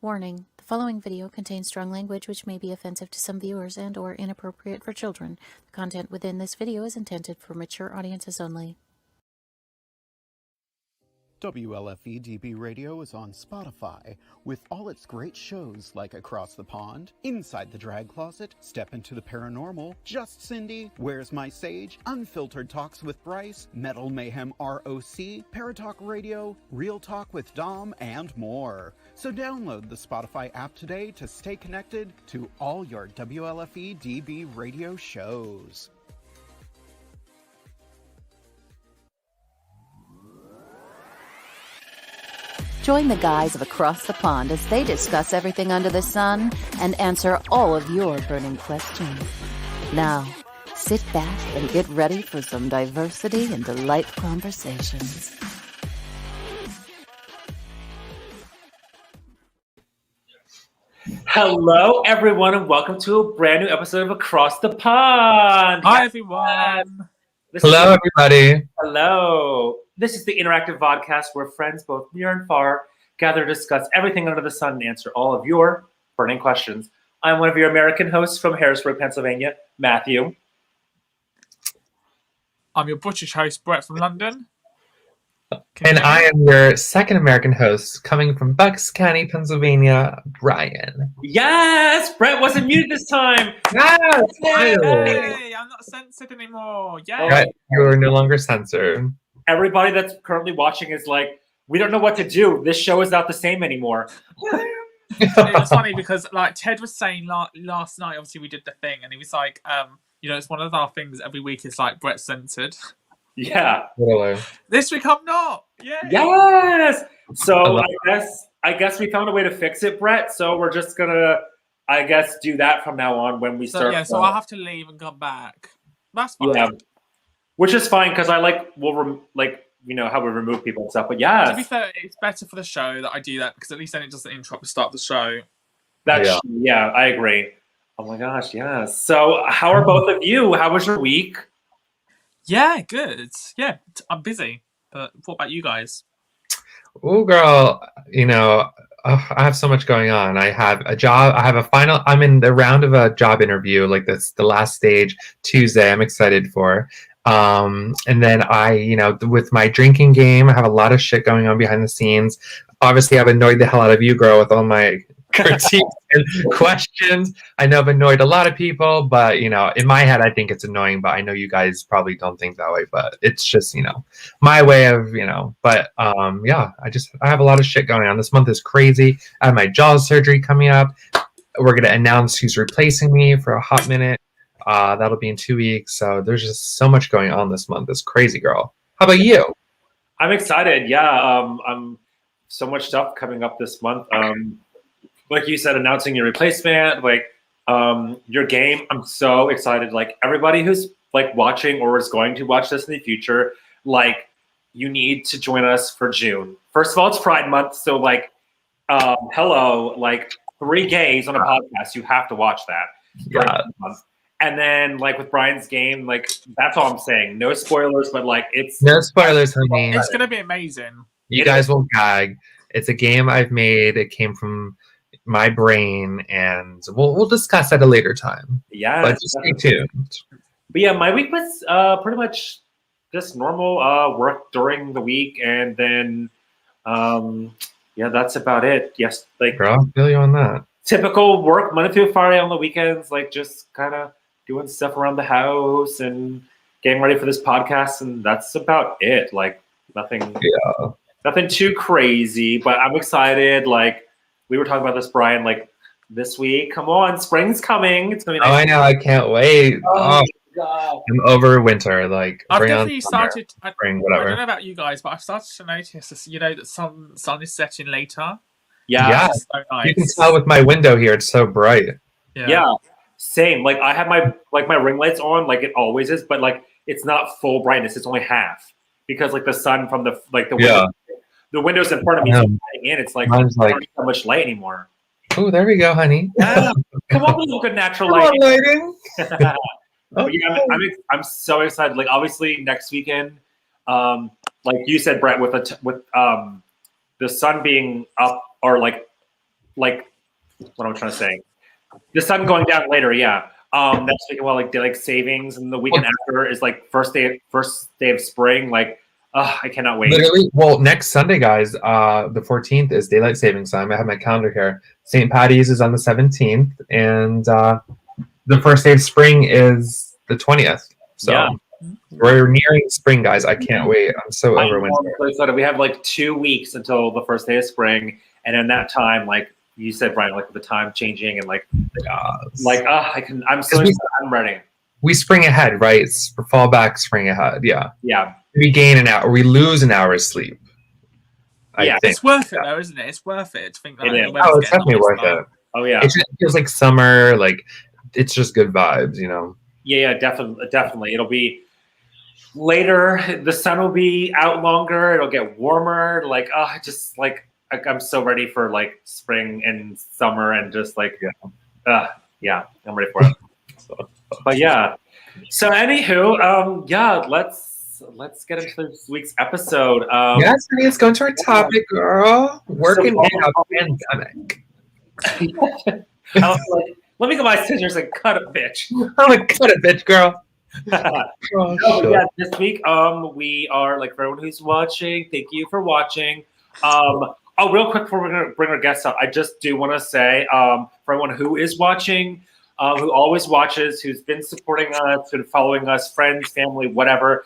Warning: the following video contains strong language which may be offensive to some viewers and/or inappropriate for children. The content within this video is intended for mature audiences only. WLFE DB Radio is on Spotify with all its great shows like Across the Pond, Inside the Drag Closet, Step into the Paranormal, Just Cindy, Where's My Sage, Unfiltered Talks with Bryce, Metal Mayhem ROC, Paratalk Radio, Real Talk with Dom, and more. So download the Spotify app today to stay connected to all your WLFE DB Radio shows. Join the guys of Across the Pond as they discuss everything under the sun and answer all of your burning questions. Now, sit back and get ready for some diversity and delightful conversations. Hello, everyone, and welcome to a brand new episode of Across the Pond. Hi, everyone. Hello, everybody. Hello. This is the interactive podcast where friends both near and far gather to discuss everything under the sun and answer all of your burning questions. I'm one of your American hosts from Harrisburg, Pennsylvania, Matthew. I'm your British host, Brett from London. And I am your second American host, coming from Bucks County, Pennsylvania, Brian. Yes! Brett wasn't muted this time. Yes! Finally. Hey, I'm not censored anymore. Yay! Right, you are no longer censored. Everybody that's currently watching is like, we don't know what to do. This show is not the same anymore. It was funny because like Ted was saying last night, obviously we did the thing, and he was like, it's one of our things every week is like Brett censored. Yeah. Totally. This week I'm not. Yay! Yes. So I guess we found a way to fix it, Brett. So we're just gonna, I guess, do that from now on when we start. So I'll have to leave and come back. That's fine. Yeah. Which is fine because I like how we remove people and stuff. But yeah, to be fair, it's better for the show that I do that because at least then it doesn't interrupt the start of the show. Yeah, I agree. Oh my gosh, yeah. So how are both of you? How was your week? Yeah, good. Yeah, I'm busy. But what about you guys? Oh, girl, I have so much going on. I have a job. I'm in the round of a job interview. Like that's the last stage Tuesday. I'm excited for. And then with my drinking game, I have a lot of shit going on behind the scenes. Obviously, I've annoyed the hell out of you, girl, with all my critiques and questions. I know I've annoyed a lot of people, but in my head, I think it's annoying. But I know you guys probably don't think that way. But it's just my way of But I have a lot of shit going on. This month is crazy. I have my jaw surgery coming up. We're gonna announce who's replacing me for a hot minute. That'll be in 2 weeks. So there's just so much going on this month. It's crazy, girl. How about you? I'm excited. Yeah, I'm so much stuff coming up this month. Like you said, announcing your replacement, your game. I'm so excited. Like everybody who's watching or is going to watch this in the future, you need to join us for June. First of all, it's Pride Month, so hello, 3 gays on a podcast. You have to watch that. Yeah. And then with Brian's game, that's all I'm saying. No spoilers, but it's no spoilers, honey. It's gonna be amazing. You guys will gag. It's a game I've made. It came from my brain, and we'll discuss at a later time. Yeah, but just stay tuned. But yeah, my week was pretty much just normal work during the week, and then that's about it. Yes, girl, I feel you on that. Typical work Monday through Friday. On the weekends, just kind of doing stuff around the house and getting ready for this podcast, and that's about it. Nothing too crazy, but I'm excited. We were talking about this, Brian, this week. Come on, spring's coming. It's gonna be nice. Oh, I know. I can't wait. Oh God. I'm over winter. I've definitely started. Spring, whatever. I don't know about you guys, but I've started to notice this, that sun is setting later. Yeah. So nice. You can tell with my window here. It's so bright. Yeah. Same. I have my my ring lights on, it always is, but it's not full brightness. It's only half because the sun from the window. The windows in front of me is shining in. It's mine's not so much light anymore. Oh, there we go, honey. Yeah. Come on, look at natural lighting. I'm so excited. Obviously next weekend, like you said, Brett, with the sun being up or like what am I trying to say? The sun going down later, yeah. That's speaking about like daylight savings, and the weekend after is like first day of spring. Like, I cannot wait. Literally, well, next Sunday, guys, the 14th is daylight savings time. I have my calendar here. St. Patty's is on the 17th, and the first day of spring is the 20th. So Yeah. we're nearing spring, guys. I can't wait. I'm so over winter. So we have like 2 weeks until the first day of spring, and in that time, like you said, Brian, like the time changing and I'm so excited. I'm ready. We spring ahead, right? Fall back, spring ahead. Yeah. Yeah. We gain an hour. We lose an hour's sleep. I Yeah. think. It's worth it though, isn't it? It's worth it to think that. It is. the weather's Oh, it's getting definitely nice worth now. it. Oh yeah. It just feels like summer. Like it's just good vibes, you know. Yeah, definitely. It'll be later. The sun will be out longer. It'll get warmer. Like, I'm so ready for like spring and summer and just like, yeah, I'm ready for it. But yeah. So anywho, let's get into this week's episode. Yes, honey, let's go into our topic, girl. Working in a pandemic. I was like, let me get my scissors and cut a bitch. I'm gonna cut it, bitch, girl. Yeah, this week, we are like for everyone who's watching. Thank you for watching. Real quick before we're gonna bring our guests up, I just do want to say, for everyone who is watching, who always watches, who's been supporting us, been following us, friends, family, whatever.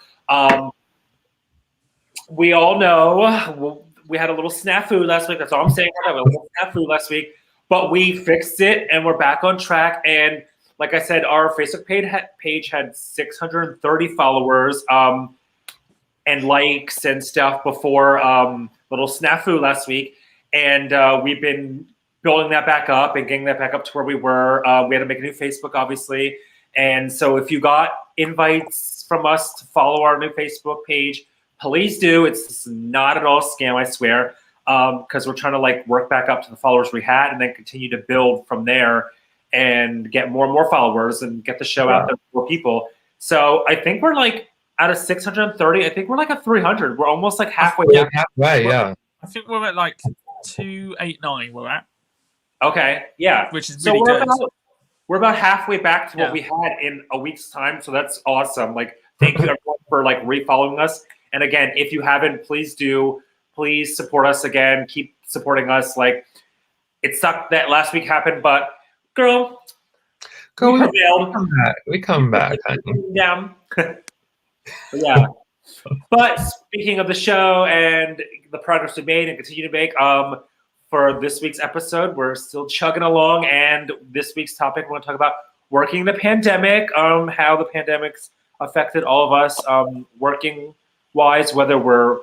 We all know we had a little snafu last week. That's all I'm saying. We had a little snafu last week, but we fixed it and we're back on track. And like I said, our Facebook page had 630 followers and likes and stuff before little snafu last week. And we've been building that back up and getting that back up to where we were. We had to make a new Facebook, obviously. And so if you got invites from us to follow our new Facebook page, please do. It's not at all a scam, I swear, because we're trying to like work back up to the followers we had and then continue to build from there and get more and more followers and get the show out there to more people. So I think we're like out of 630, I think we're like at 300. We're almost like halfway down. Halfway, yeah. I think we're at like 289. We're at, Okay, yeah. which is So really good. we're about halfway back to what we had in a week's time. So that's awesome. Like, thank you everyone for like re-following us. And again, if you haven't, please do. Please support us again. Keep supporting us. Like, it sucked that last week happened, but girl, we prevailed. We come back, honey. Yeah. Yeah. But speaking of the show and the progress we made and continue to make, for this week's episode, we're still chugging along. And this week's topic, we're going to talk about working the pandemic, how the pandemic's affected all of us, working wise, whether we're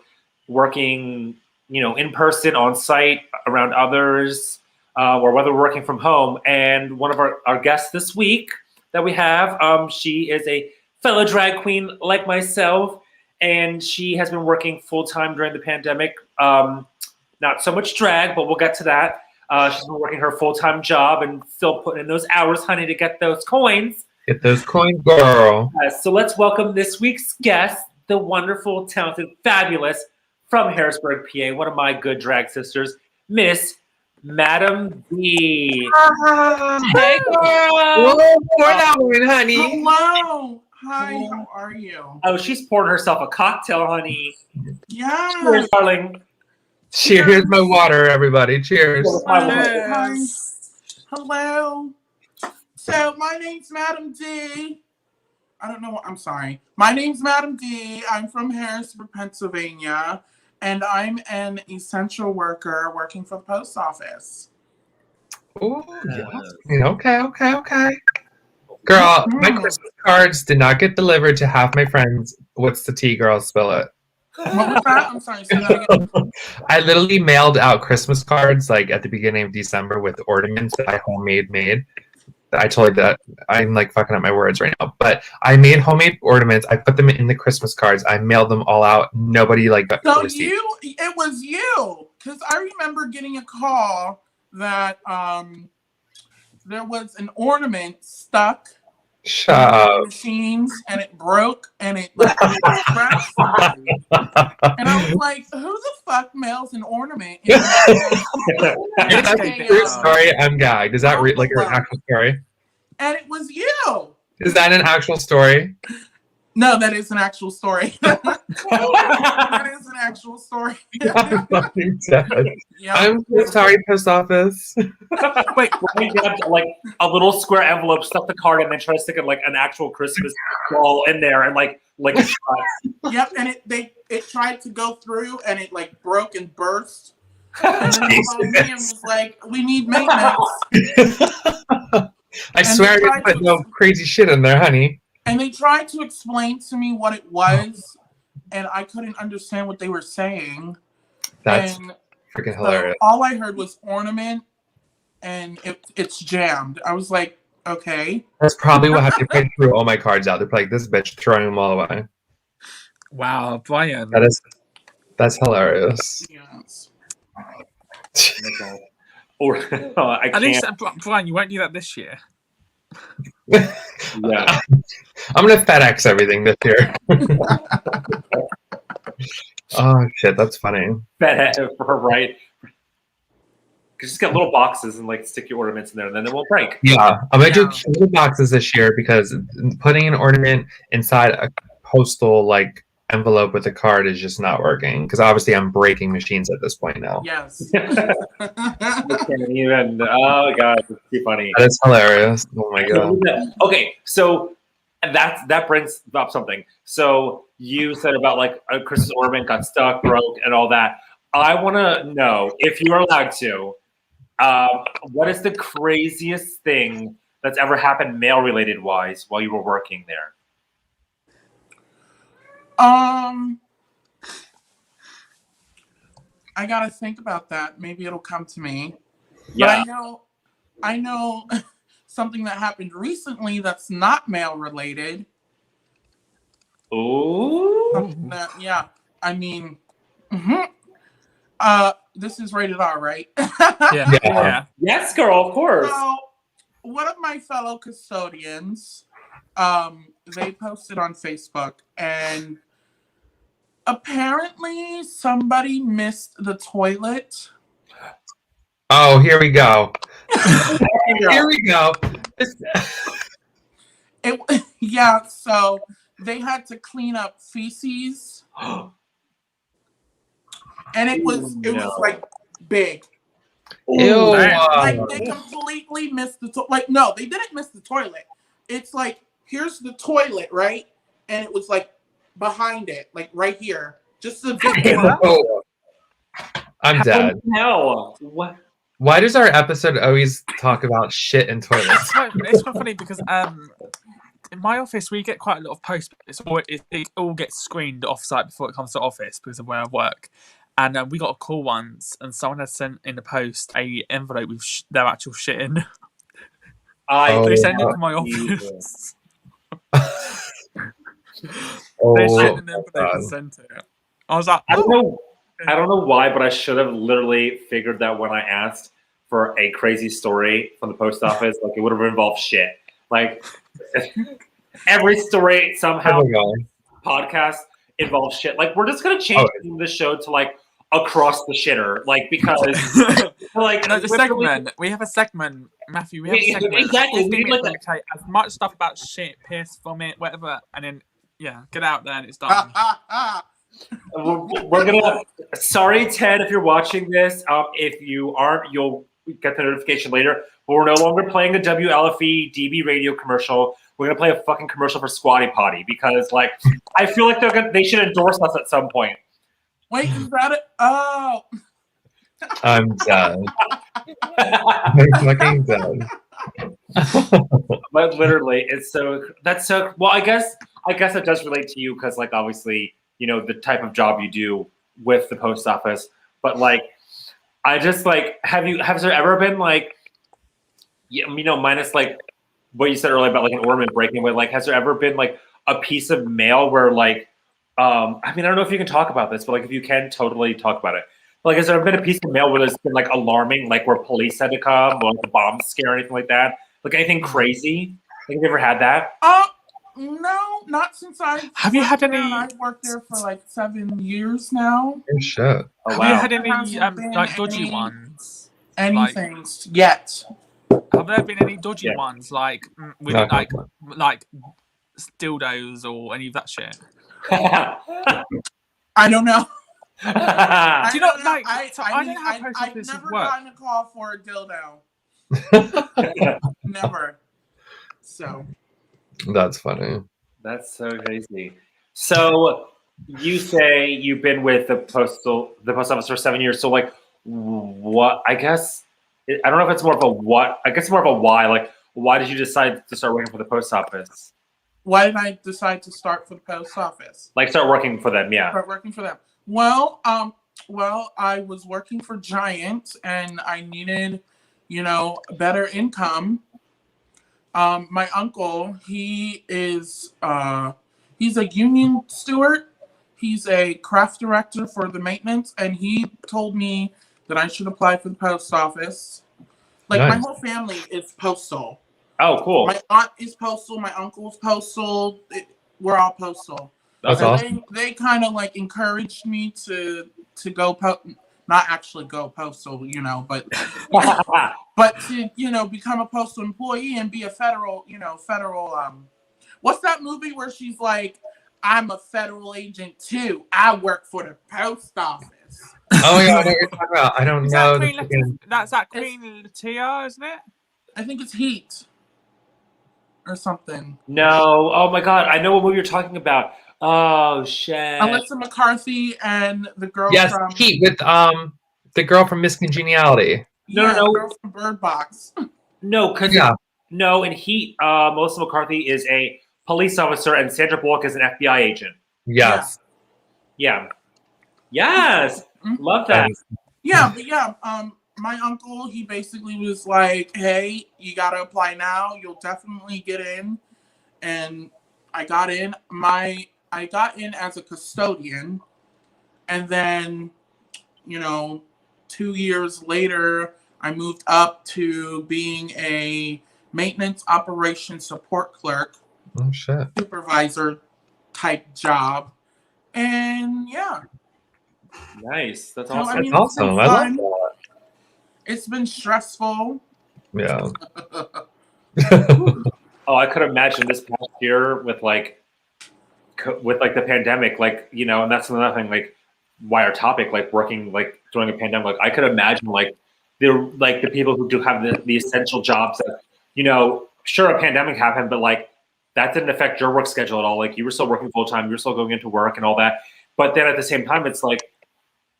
working, in person, on site, around others, or whether we're working from home. And one of our guests this week that we have, she is a fellow drag queen like myself, and she has been working full-time during the pandemic. Not so much drag, but we'll get to that. She's been working her full-time job and still putting in those hours, honey, to get those coins. Get those coins, girl. So let's welcome this week's guest, the wonderful, talented, fabulous, from Harrisburg, PA, one of my good drag sisters, Miss Madam D. Hey, girl. Pour that one, honey. Hello. Hi, how are you? Oh, she's pouring herself a cocktail, honey. Yeah. Cheers, darling. Cheers, my water, everybody. Cheers. Hi. Hello. So my name's Madam D. I don't know. I'm sorry. My name's Madam D. I'm from Harrisburg, Pennsylvania, and I'm an essential worker working for the post office. Oh, yes. Okay. Girl, my Christmas cards did not get delivered to half my friends. What's the tea, girl? Spill it. What was that? I'm sorry. Say that again. I literally mailed out Christmas cards like at the beginning of December with ornaments that I homemade made. I told you that I'm like fucking up my words right now, but I made homemade ornaments. I put them in the Christmas cards. I mailed them all out. Nobody like got So received. it was you, because I remember getting a call that there was an ornament stuck Shut up. machines, and it broke, and it like scratched somebody. And I was like, who the fuck mails an ornament? If that's a true story, I'm gagged. Is that like an actual story? And it was you. Is that an actual story? No, that is an actual story. That is an actual story. I'm fucking dead. Yeah. I'm so sorry, post office. Wait, you have like a little square envelope, stuff the card, and then try to stick it like an actual Christmas ball in there, and like a shot. Yep, and it tried to go through, and it like broke and burst. And then they called me and was like, "We need maintenance." I swear I didn't put no crazy shit in there, honey. And they tried to explain to me what it was, and I couldn't understand what they were saying. That's and freaking so hilarious. all I heard was ornament, and it's jammed. I was like, okay. That's probably what happened. They threw all my cards out. They're like, this bitch throwing them all away. Wow, Brian. That's hilarious. Yes. Or I At least, can't. Brian, you won't do that this year. Yeah. I'm gonna FedEx everything this year. Oh shit, that's funny. Right. Just get little boxes and like stick your ornaments in there, and then it won't break. Yeah, I'm gonna do Yeah. cute boxes this year because putting an ornament inside a postal like envelope with a card is just not working. Because obviously I'm breaking machines at this point now. Yes. I can't even. Oh god, it's too funny. That is hilarious. Oh my god. Okay, so that brings up something. So you said about like a Christmas ornament got stuck, broke, and all that. I want to know if you are allowed to. What is the craziest thing that's ever happened mail-related wise while you were working there? I gotta think about that. Maybe it'll come to me. Yeah. But I know something that happened recently that's not mail related. Ooh. Yeah. I mean, this is rated R, right? Yeah. Yeah. Yes, girl. Of course. So, one of my fellow custodians, they posted on Facebook, and apparently somebody missed the toilet. Oh, here we go. Here we go. Yeah, so they had to clean up feces, and it was like big. Ew. Like they completely missed the like no, they didn't miss the toilet. It's like here's the toilet, right? And it was like behind it, like right here. Just a big Oh. I'm dead. No. What? Why does our episode always talk about shit and toilets? It's quite funny because in my office we get quite a lot of posts. It all gets screened off-site before it comes to office because of where I work. And we got a call once, and someone had sent in the post a envelope with their actual shit in. They sent it to my office. They sent an envelope and sent it. I was like, I don't know why, but I should have literally figured that when I asked for a crazy story from the post office, like it would have involved shit. Like every story somehow podcast involves shit. Like we're just gonna change the show to like across the shitter, like because like no, the segment. We have a segment, Matthew. We have a segment. Exactly. We like take as much stuff about shit, piss, vomit, whatever, and then get out there and it's done. We're gonna. Sorry, Ted, if you're watching this. If you aren't, you'll get the notification later. But we're no longer playing the WLFE DB radio commercial. We're gonna play a fucking commercial for Squatty Potty because, like, I feel like they should endorse us at some point. Wait, is that it? Oh, I'm done. I'm fucking done. But literally, that's so. Well, I guess it does relate to you because, like, obviously, you know the type of job you do with the post office. But like, I just like, has there ever been like, minus like what you said earlier about like an ornament breaking away, like has there ever been like a piece of mail where like, I mean, I don't know if you can talk about this, but like if you can, totally talk about it. Like, has there been a piece of mail where there's been like alarming, like where police had to come or like a bomb scare or anything like that? Like anything crazy you ever had that? No, not since I. Have you had any? I've worked there for like 7 years now. Oh, shit. Oh, Have wow. you had There any hasn't been like dodgy any- ones? Anything yet? Have there been any dodgy Yeah. ones like with No, like dildos or any of that shit? I don't know. Do you know, don't like, I I don't know how mean, post I've offices never work. gotten a call for a dildo. Never. So. That's funny. That's so crazy. So you say you've been with the post office for 7 years. So like, what? I guess I don't know if it's more of a what. I guess more of a why. Like, why did you decide to start working for the post office? Why did I decide to start for the post office? Like, start working for them? Yeah. Start working for them. Well, I was working for Giant, and I needed, better income. My uncle, he's a union steward. He's a craft director for the maintenance, and he told me that I should apply for the post office. Like, my Nice. whole family is postal. Oh, cool. My aunt is postal. My uncle's postal. We're all postal. That's So awesome. They kind of like encouraged me to go not actually go postal, but to become a postal employee and be a federal. What's that movie where she's like, I'm a federal agent too. I work for the post office. Oh yeah, I know what you're talking about. I don't Is know. that that's that Queen Latifah, isn't it? I think it's Heat or something. No. Oh my God. I know what movie you're talking about. Oh shit. Alyssa McCarthy and the girl Yes, from Heat with the girl from Miss Congeniality. No, the no. girl from Bird Box. No, because Yeah. no, in Heat, Melissa McCarthy is a police officer and Sandra Bullock is an FBI agent. Yes. Yeah. Yes. Mhm. Love that. Yeah, but yeah, my uncle, he basically was like, hey, you gotta apply now, you'll definitely get in. And I got in. I got in as a custodian, and then 2 years later I moved up to being a maintenance operations support clerk, Oh shit. supervisor type job. And yeah. Nice. That's So, awesome. I mean, That's it's been awesome. I love fun. that. It's been stressful. Yeah. Oh, I could imagine this past year with the pandemic, and that's another thing, like why our topic, like working like during a pandemic, like I could imagine the people who do have the essential jobs that, sure, a pandemic happened, but like that didn't affect your work schedule at all. Like you were still working full time, you were still going into work and all that. But then at the same time, it's like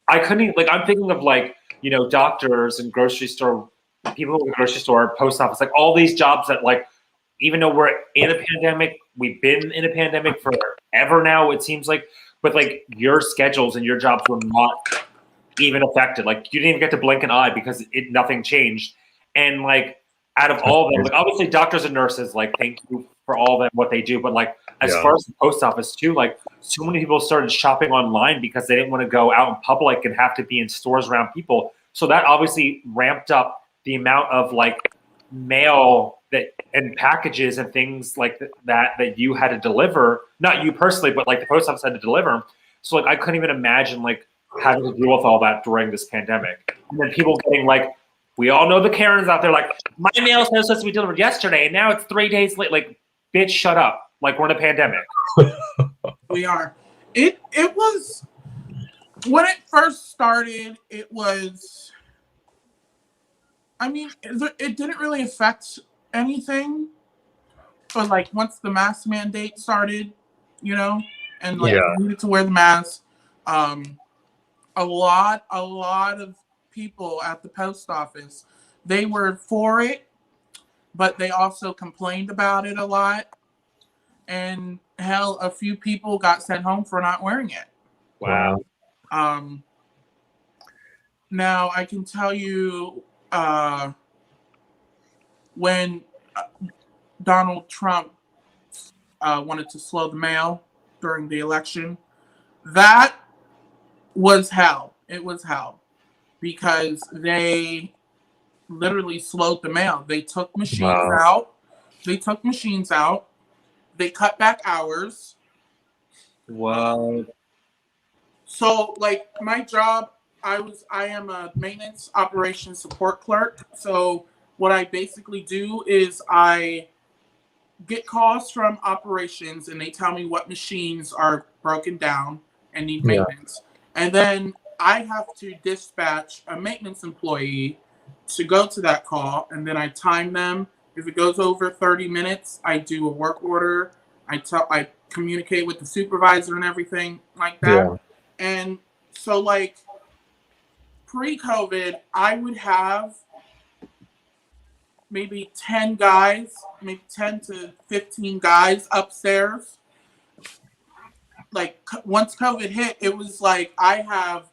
I couldn't, like, I'm thinking of doctors and grocery store people in the grocery store, post office, like all these jobs that, like, even though we're in a pandemic, we've been in a pandemic forever now, it seems like, but like your schedules and your jobs were not even affected. Like you didn't even get to blink an eye because nothing changed. And like out of all of them, like obviously doctors and nurses, like thank you for all of them, what they do. But like as far as the post office too, like so many people started shopping online because they didn't want to go out in public and have to be in stores around people. So that obviously ramped up the amount of like mail and packages and things like that you had to deliver, not you personally, but like the post office had to deliver. So like I couldn't even imagine like having to deal with all that during this pandemic. And then people getting like, we all know the Karens out there, like my mail is supposed to be delivered yesterday and now it's 3 days late. Like, bitch, shut up. Like we're in a pandemic. We are. It was, when it first started, it was, I mean, it didn't really affect anything, but like once the mask mandate started, and like you needed to wear the mask, a lot of people at the post office, they were for it, but they also complained about it a lot, and hell, a few people got sent home for not wearing it. Wow. Now I can tell you, when Donald Trump wanted to slow the mail during the election, that was hell. It was hell because they literally slowed the mail. They took machines out They took machines out. They cut back hours. Wow. So, like, my job, I am a maintenance operations support clerk. So what I basically do is I get calls from operations and they tell me what machines are broken down and need maintenance. And then I have to dispatch a maintenance employee to go to that call, and then I time them. If it goes over 30 minutes, I do a work order. I communicate with the supervisor and everything like that. Yeah. And so, like, pre-COVID, I would have maybe 10 guys, maybe 10 to 15 guys upstairs. Like, once COVID hit, it was like I have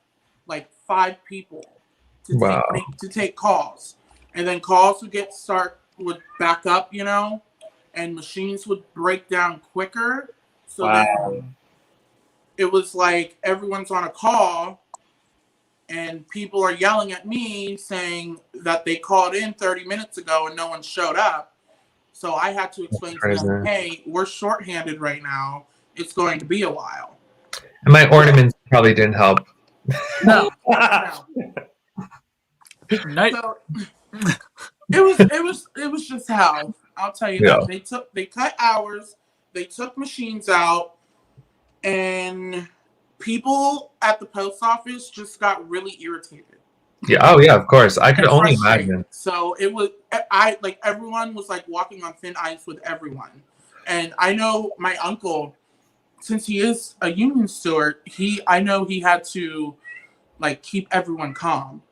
like 5 people to take calls. And then calls would back up, you know, and machines would break down quicker. So then it was like everyone's on a call and people are yelling at me saying that they called in 30 minutes ago and no one showed up. So I had to explain to them, hey, we're shorthanded right now. It's going to be a while. And my ornaments probably didn't help. No. Nope. So, it was just hell. I'll tell you that. They cut hours, they took machines out, and people at the post office just got really irritated. Yeah. Oh yeah, of course. I could only imagine. So it was everyone was like walking on thin ice with everyone. And I know my uncle, since he is a union steward, I know he had to like keep everyone calm.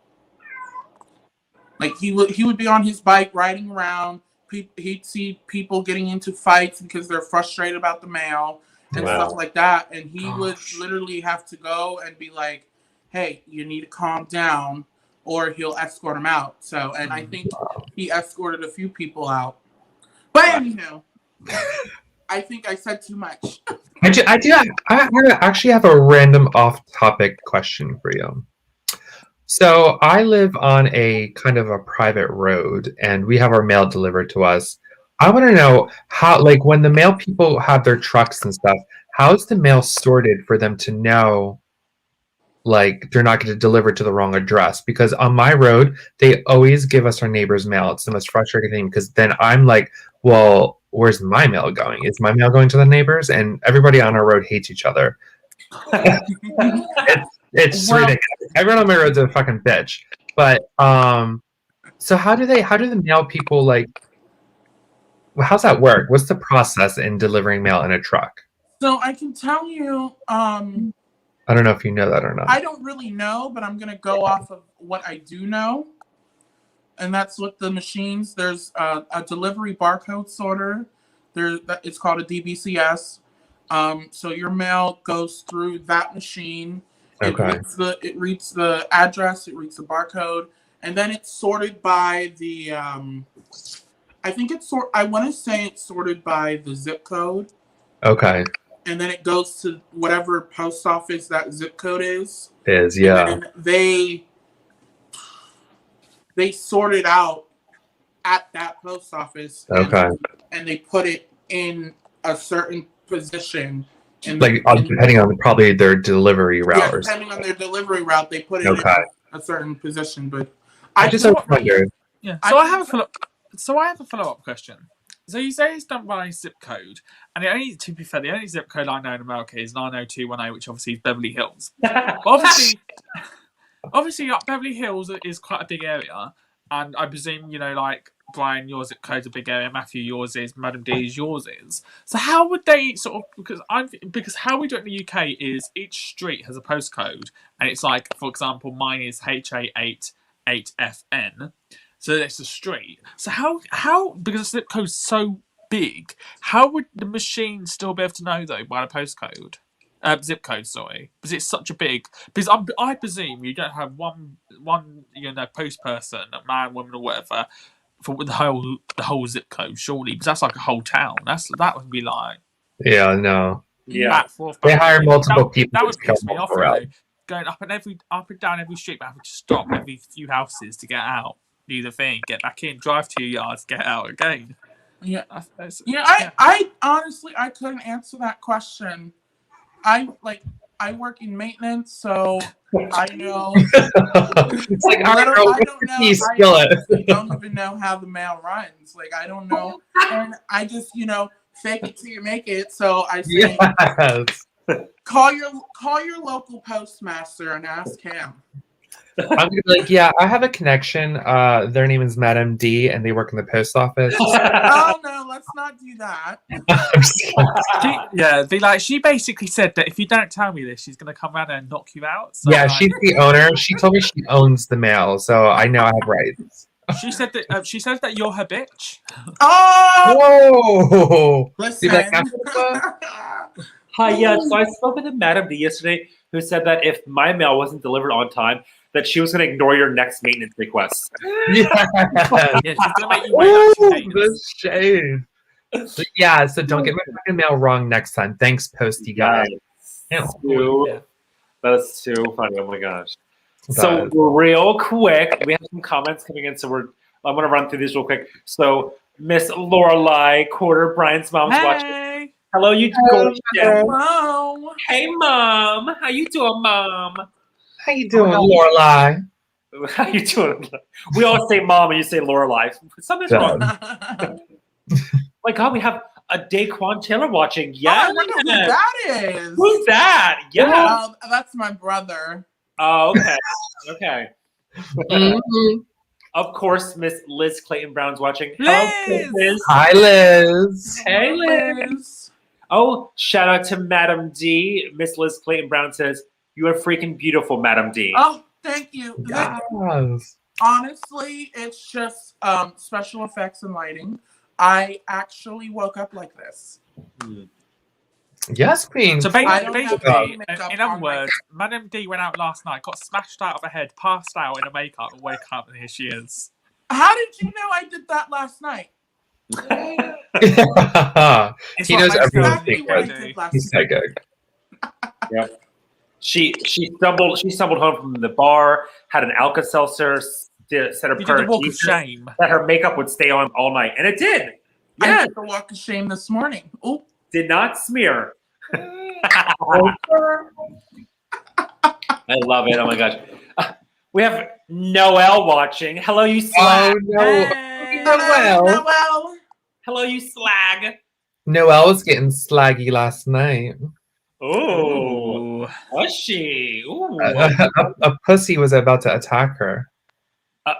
Like he would be on his bike riding around. He'd see people getting into fights because they're frustrated about the mail and stuff like that. And he would literally have to go and be like, hey, you need to calm down, or he'll escort them out. So, and I think he escorted a few people out. But anyhow, I think I said too much. I actually have a random off-topic question for you. So I live on a kind of a private road, and we have our mail delivered to us. I want to know how, like, when the mail people have their trucks and stuff, how is the mail sorted for them to know, like, they're not going to deliver to the wrong address? Because on my road, they always give us our neighbor's mail. It's the most frustrating thing, because then I'm like, well, where's my mail going? Is my mail going to the neighbors? And everybody on our road hates each other. It's ridiculous. Everyone on my road's a fucking bitch. But so how do the mail people, like, how's that work? What's the process in delivering mail in a truck? So I can tell you, I don't know if you know that or not. I don't really know, but I'm gonna go off of what I do know. And that's with the machines. There's a delivery barcode sorter. It's called a DBCS. So your mail goes through that machine. Okay. It reads the address, it reads the barcode, and then it's sorted by the I want to say it's sorted by the zip code. Okay. And then it goes to whatever post office that zip code is. And they sort it out at that post office. Okay. And they put it in a certain position. Depending on probably their delivery route. Yeah, depending on their delivery route, they put it in a certain position. But I just wondered. Yeah. So I have a follow-up question. So you say it's done by zip code, and to be fair, the only zip code I know in America is 90210, which obviously is Beverly Hills. But obviously, Beverly Hills is quite a big area, and I presume, you know, like, Brian, your zip code's a big area. Matthew, yours is. Madam D's, yours is. So how would they sort of, because how we do it in the UK is each street has a postcode, and it's like, for example, mine is HA88FN, so it's a street. So how because the zip code's so big, how would the machine still be able to know though by the postcode? Zip code, sorry, because it's such a big. Because I presume you don't have one post person, a man, woman, or whatever, for the whole zip code, surely, because that's like a whole town. That would be like. Yeah, no. Yeah, they hire multiple people. That would piss me off. Going up and down every street, but having to stop every few houses to get out, do the thing, get back in, drive 2 yards, get out again. Yeah. Yeah. I honestly I couldn't answer that question. I work in maintenance, so I know. It's like, all right, girl, I don't know. you I spill it. honestly don't even know how the mail runs. Like I don't know, and I just fake it till you make it. So I say, Yes. call your local postmaster and ask him. I'm gonna be like, yeah, I have a connection. Their name is Madame D, and they work in the post office. Oh no, let's not do that. She basically said that if you don't tell me this, she's gonna come around and knock you out. So, Yeah, like, she's the owner. She told me she owns the mail, so I know I have rights. she said that she says that you're her bitch. Oh, Whoa! listen. See that capitalism? Hi, yeah. So I spoke with a Madam D yesterday who said that if my mail wasn't delivered on time, that she was going to ignore your next maintenance request. Yeah. Yeah, she's gonna make you wait up to Ooh, maintenance. the shade. But yeah, so don't get my fucking mail wrong next time. Thanks, Posty guy. Ew. Too- That's too funny. Oh my gosh. That So is- real quick, we have some comments coming in. So I'm going to run through these real quick. So Miss Lorelai Quarter, Brian's mom's watching. Hey, Hello, you gorgeous. Hello. Hey, mom. How you doing, mom? How you doing, Lorelai? How you doing? We all say mom and you say Lorelai. Something's wrong. My God, we have a Daquan Taylor watching. Oh, Yeah. I wonder who that is. Who's that? Yeah. That's my brother. Oh, okay. Okay. Mhm. Of course, Miss Liz Clayton Brown's watching. Liz! Hello, Liz. Hi, Liz. Hey, Liz. Oh, shout out to Madam D. Miss Liz Clayton Brown says, "You are freaking beautiful, Madam D." Oh, thank you. Yes. Honestly, it's just special effects and lighting. I actually woke up like this. Yes, Queen. So I don't have basically, any makeup in other on my words, Madam D went out last night, got smashed out of her head, passed out in her makeup, and woke up, and here she is. How did you know I did that last night? It's He what knows makes everyone's her Exactly what I secrets. did last He's night. psychic. Yep. She stumbled home from the bar, had an Alka-Seltzer, said her You prayer did the walk of Jesus, shame. that her makeup would stay on all night, and it did. I Yeah, did the walk of shame this morning. Oop. did not smear. I love it. Oh my gosh. We have Noelle watching. Hello, you slag. Oh, no. Hey. Noel. Hello, you slag. Noelle was getting slaggy last night. Oh, Ooh. was she? Ooh. A pussy was about to attack her. Uh,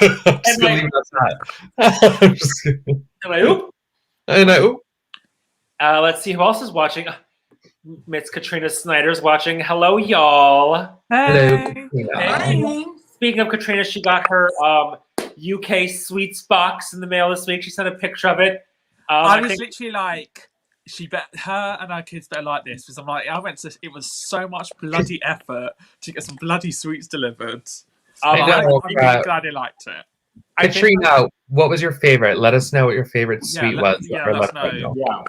I'm just gonna like- leave it at that. I'm just kidding. Am I- oop. I know. Let's see who else is watching. Miss Katrina Snyder's watching. Hello, y'all. Hello, Hey. Katrina. Hi. Speaking of Katrina, she got her UK sweets box in the mail this week. She sent a picture of it. I was literally like, her and her kids better like this, because I'm like, it was so much bloody effort to get some bloody sweets delivered. I I'm know, really but- glad they liked it. Katrina, what was your favorite? Let us know what your favorite Yeah, sweet let- was. yeah, or let us let know. Yeah.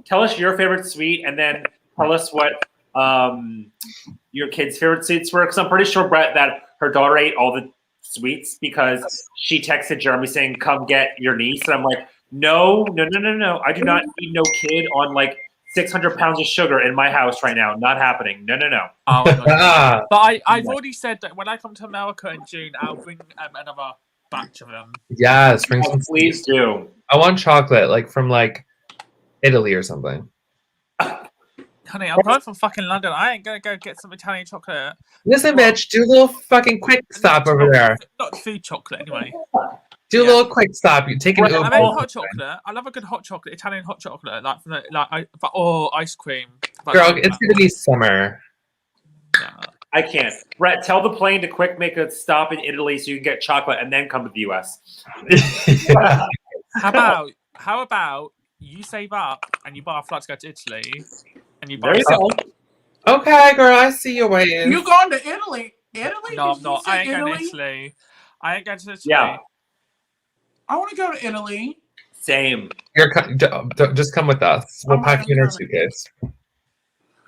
Tell us your favorite sweet, and then tell us what your kids' favorite sweets were. Because I'm pretty sure, Brett, that her daughter ate all the sweets because she texted Jeremy saying, "Come get your niece." And I'm like, no. I do not need no kid on like 600 pounds of sugar in my house right now. Not happening. No. Oh, my God. Ah, But I've already said that when I come to America in June, I'll bring another batch of them. yes, bring some Please sweets. do. I want chocolate, like from like Italy or something. Honey, I'm going from fucking London. I ain't gonna go get some Italian chocolate. Listen, bitch, do a little fucking quick stop over there. Not food chocolate, anyway. Do a Yeah. little quick stop. You take an I mean, Uber. hot chocolate. I love a good hot chocolate, Italian hot chocolate, like from ice cream. But Girl, it's gonna be summer. yeah. I can't. Brett, tell the plane to quick make a stop in Italy so you can get chocolate and then come to the US. Yeah. How about you save up and you buy a flight to go to Italy, and you There buy you some. go. Okay, girl, I see your ways. You going to Italy? Italy? No, Did I'm not. you say I ain't going to Italy? Italy. I ain't going to Italy. Yeah. I want to go to Italy. Same. Just come with us. We'll Oh, pack you in our I'm suitcase.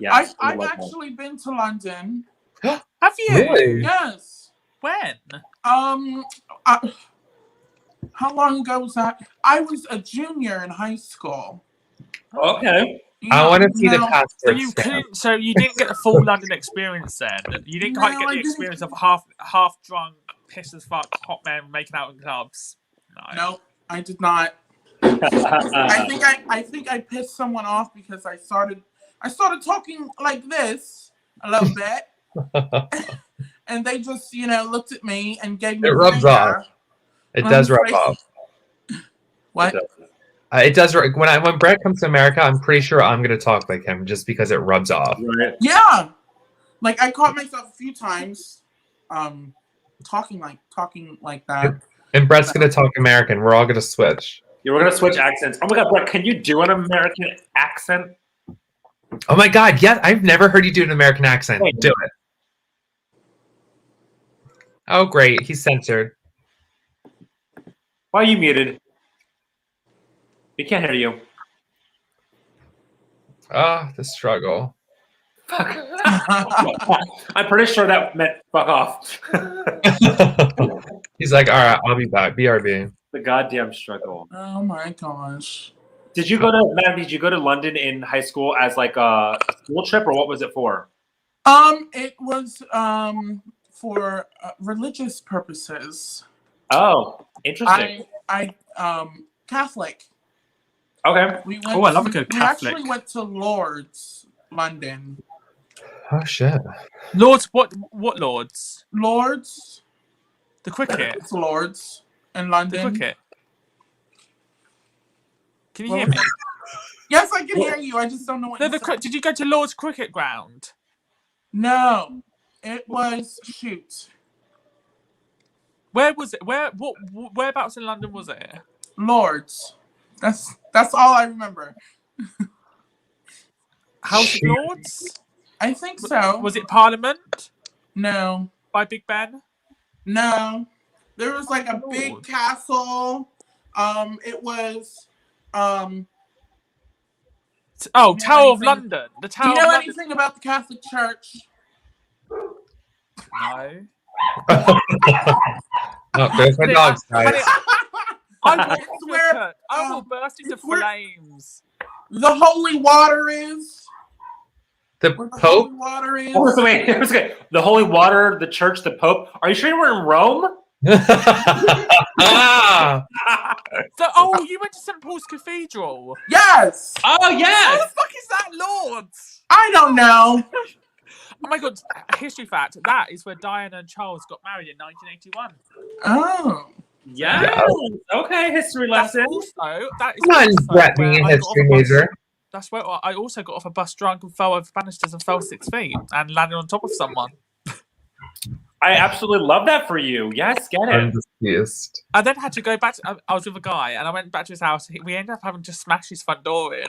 Yes. I've we love that. actually been to London. Have you? Really? Yes. When? I, How long ago was that? I was a junior in high school. Okay. I want to see the No, So passport you stamp. couldn't. So you didn't get the full London experience then. You didn't quite No, get I the didn't. experience of half drunk, pissed as fuck, hot men making out in clubs. No, I did not. I think I pissed someone off because I started talking like this a little bit, and they just looked at me and gave me. It rubs off. It does rub off. What? It does. When Brett comes to America, I'm pretty sure I'm gonna talk like him just because it rubs off. Right. Yeah, like I caught myself a few times, talking like that. And Brett's gonna talk American. We're all gonna switch. Yeah, we're gonna switch accents. Oh my god, Brett, can you do an American accent? Oh my god, yes! I've never heard you do an American accent. Wait. Do it. Oh great, he's censored. Why are you muted? We can't hear you. Ah, the struggle. Fuck. I'm pretty sure that meant fuck off. He's like, all right, I'll be back. BRB. The goddamn struggle. Oh my gosh. Did you go to London in high school as like a school trip, or what was it for? It was for religious purposes. Oh, interesting. I Catholic. Okay. We went. Oh, I love a good We Catholic. actually went to Lourdes, London. Oh shit. Lords, what Lords? Lourdes. The cricket. It's Lourdes in The London. cricket. Can you hear me? Yes, I can hear you. I just don't know what. No, you said. did you go to Lord's cricket ground? No, it was shoot. Where was it? Whereabouts in London was it? Lourdes. That's all I remember. House of Lords? I think so. Was it Parliament No, by Big Ben? no. There was like a big Lord. castle. It was. Oh, know Tower of anything- London. The Do Tower you know of London. anything about the Catholic Church? No. Oh, there's my dogs, guys. I will, It's where, I will burst into it's where- flames. The holy water is. The Where the Pope? holy water is. Oh, wait, it was good. The holy water, the church, the Pope. Are you sure you were in Rome? Ah! So, you went to St. Paul's Cathedral. Yes. Oh How yes. the fuck is that Lord's? I don't know. Oh my god, history fact, that is where Diana and Charles got married in 1981. Oh. Yes. Okay, history That's lesson. also, that is Come on, also Brett, where being a I got history off a bus- major. That's where I also got off a bus drunk and fell over banisters and fell 6 feet and landed on top of someone. I absolutely love that for you. Yes, get I'm it. I displeased. then had to go back. I was with a guy, and I went back to his house. We ended up having to smash his front door in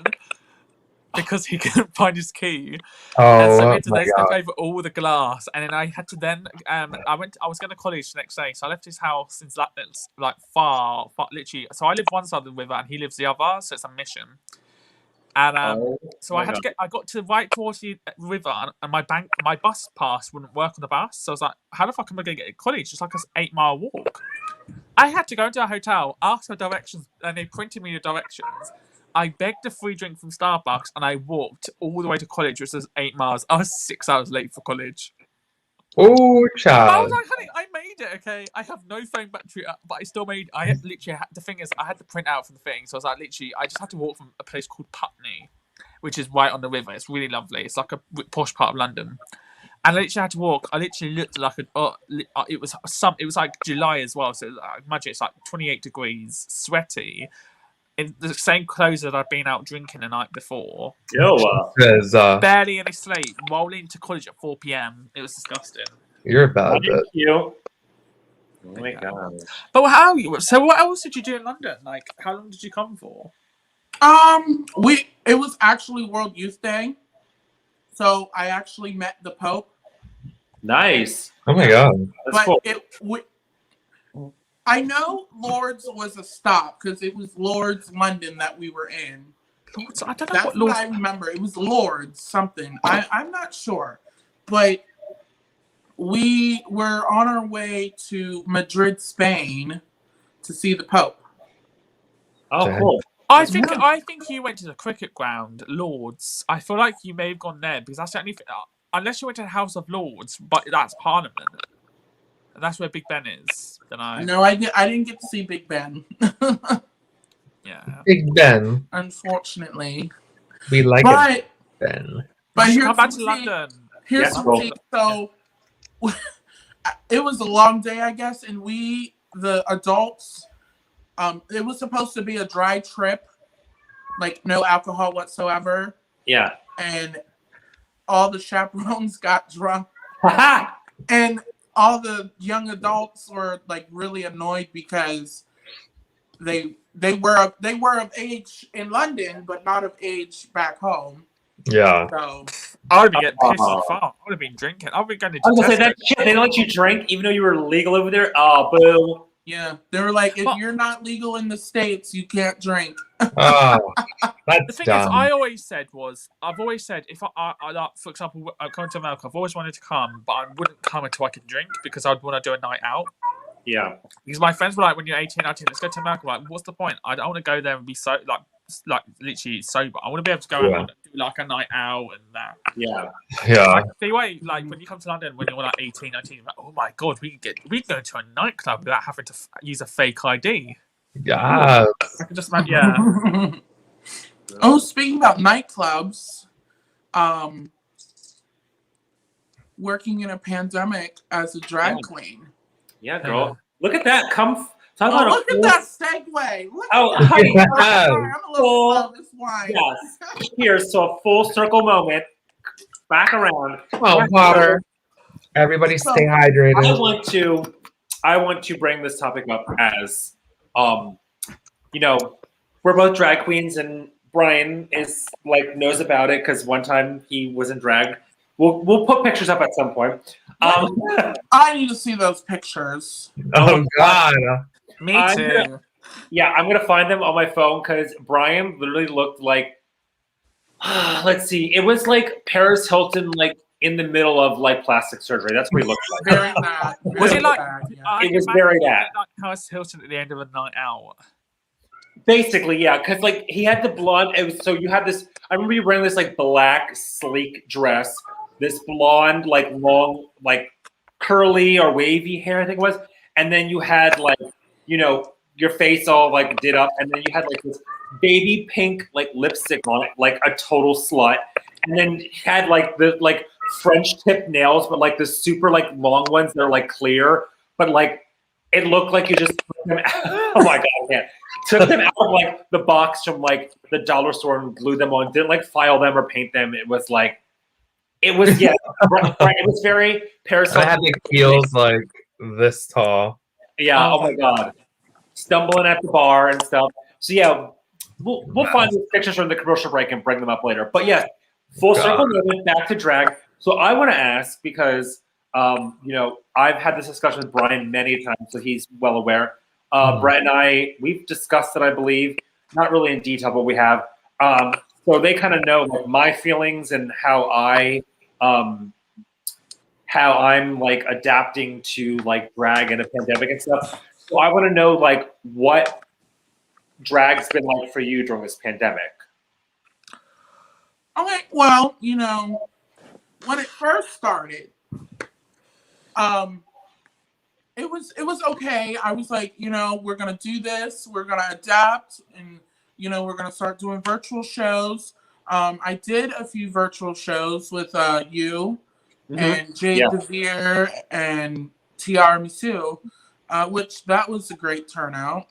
because he couldn't find his key. And so we Oh had to my then step god. over all the glass, and then I had to then. I was going to college the next day, so I left his house in like far, literally. So I live one side of the river, and he lives the other. So it's a mission. And so my I had to God. I got to right towards the river, and my bus pass wouldn't work on the bus. So I was like, how the fuck am I going to get to college? It's like an 8-mile walk. I had to go into a hotel, ask for directions, and they printed me the directions. I begged a free drink from Starbucks, and I walked all the way to college, which was 8 miles. I was 6 hours late for college. Oh, I was child. like, honey, I made it, okay? I have no phone battery, but I still made I had literally, the thing is, I had the print out from the thing, so I was like, literally, I just had to walk from a place called Putney, which is right on the river. It's really lovely. It's like a posh part of London. And I literally had to walk. I literally looked like it was like July as well, so I imagine it's like 28 degrees, sweaty, in the same clothes that I'd been out drinking the night before. Yo, Because, Barely any sleep, rolling to college at 4 p.m. It was disgusting. you're a bad bitch. thank you. Oh my god. But so what else did you do in London? Like, how long did you come for? It was actually World Youth Day, so I actually met the Pope. Nice. Oh my god. That's But cool. I know Lourdes was a stop because it was Lourdes, London that we were in. Lords, I don't know That's what what Lords. I remember. It was Lourdes something. I'm not sure, but we were on our way to Madrid, Spain, to see the Pope. Oh, Okay. cool. I think you went to the cricket ground, Lords. I feel like you may have gone there because that's the only thing, unless you went to the House of Lords, but that's Parliament. And that's where Big Ben is. Then No, I didn't get to see Big Ben. Yeah. Big Ben. Unfortunately. We like But it, Ben. but here's Come back the to thing. London. Here's Yes, the bro. thing. So it was a long day, I guess, and the adults, it was supposed to be a dry trip, like no alcohol whatsoever, Yeah. and all the chaperones got drunk, Haha. and all the young adults were like really annoyed because they were of age in London, but not of age back home. Yeah. So I would be getting pissed as fuck. I would have been drinking. I would be going to I was gonna say Tesco. that shit. They don't let you drink even though you were legal over there. Oh, boo. yeah, they were like, if But- you're not legal in the States, you can't drink. Oh, The that's thing is, dumb. I've always said if I like, for example, I'm going to America, I've always wanted to come, but I wouldn't come until I could drink because I'd want to do a night out. Yeah. Because my friends were like, when you're 18, 19, let's go to America. I'm like, what's the point? I don't want to go there and be so like literally sober. I want to be able to go Yeah. out and do like a night out and that. Yeah. Yeah. Like, the way, like when you come to London when you're like 18, 19, you're like, oh my god, we can go to a nightclub without having to use a fake ID. Yeah. I can just imagine, yeah. Oh, speaking about nightclubs, working in a pandemic as a drag queen. Yeah, girl. Look at that. Talk about Oh, a look full- at that segue. Look Oh, at that. Yeah. Sorry, I'm a little slow this wine. Yes. Here's to a full circle moment. Back around. Come on, water. Everybody stay hydrated. I want to bring this topic up as we're both drag queens and Brian is like knows about it because one time he was in drag. We'll put pictures up at some point. I need to see those pictures. Oh God. Me I'm too. gonna- Yeah, I'm gonna find them on my phone because Brian literally looked like let's see, it was like Paris Hilton like in the middle of like plastic surgery. That's what he looked like. Very bad. Was very it like- bad, yeah. I It was imagine very it bad. Like Paris Hilton at the end of a night out. Basically, yeah, because like he had the blonde. So you had this. I remember you wearing this like black sleek dress, this blonde like long like curly or wavy hair, I think it was, and then you had like your face all like did up, and then you had like this baby pink like lipstick on it, like a total slut, and then you had like the like French tip nails, but like the super like long ones that are like clear, but like it looked like you just took them out. Oh my god, I can't. Took them out of like the box from like the dollar store and glued them on. Didn't like file them or paint them. It was right, it was very Paris. I had like heels like this tall. Yeah. Oh my god. Stumbling at the bar and stuff. So yeah, we'll find these pictures from the commercial break and bring them up later. But yes, full circle moment back to drag. So I want to ask because I've had this discussion with Brian many times, so he's well aware. Brett and I, we've discussed it, I believe, not really in detail, but we have. So they kind of know like my feelings and how I'm like adapting to like drag and a pandemic and stuff. So I want to know like what drag's been like for you during this pandemic. Okay, well, when it first started, it was okay. I was like, we're gonna do this, we're gonna adapt, and we're gonna start doing virtual shows. I did a few virtual shows with you and Jade DeVere and Tiara Misu, which that was a great turnout.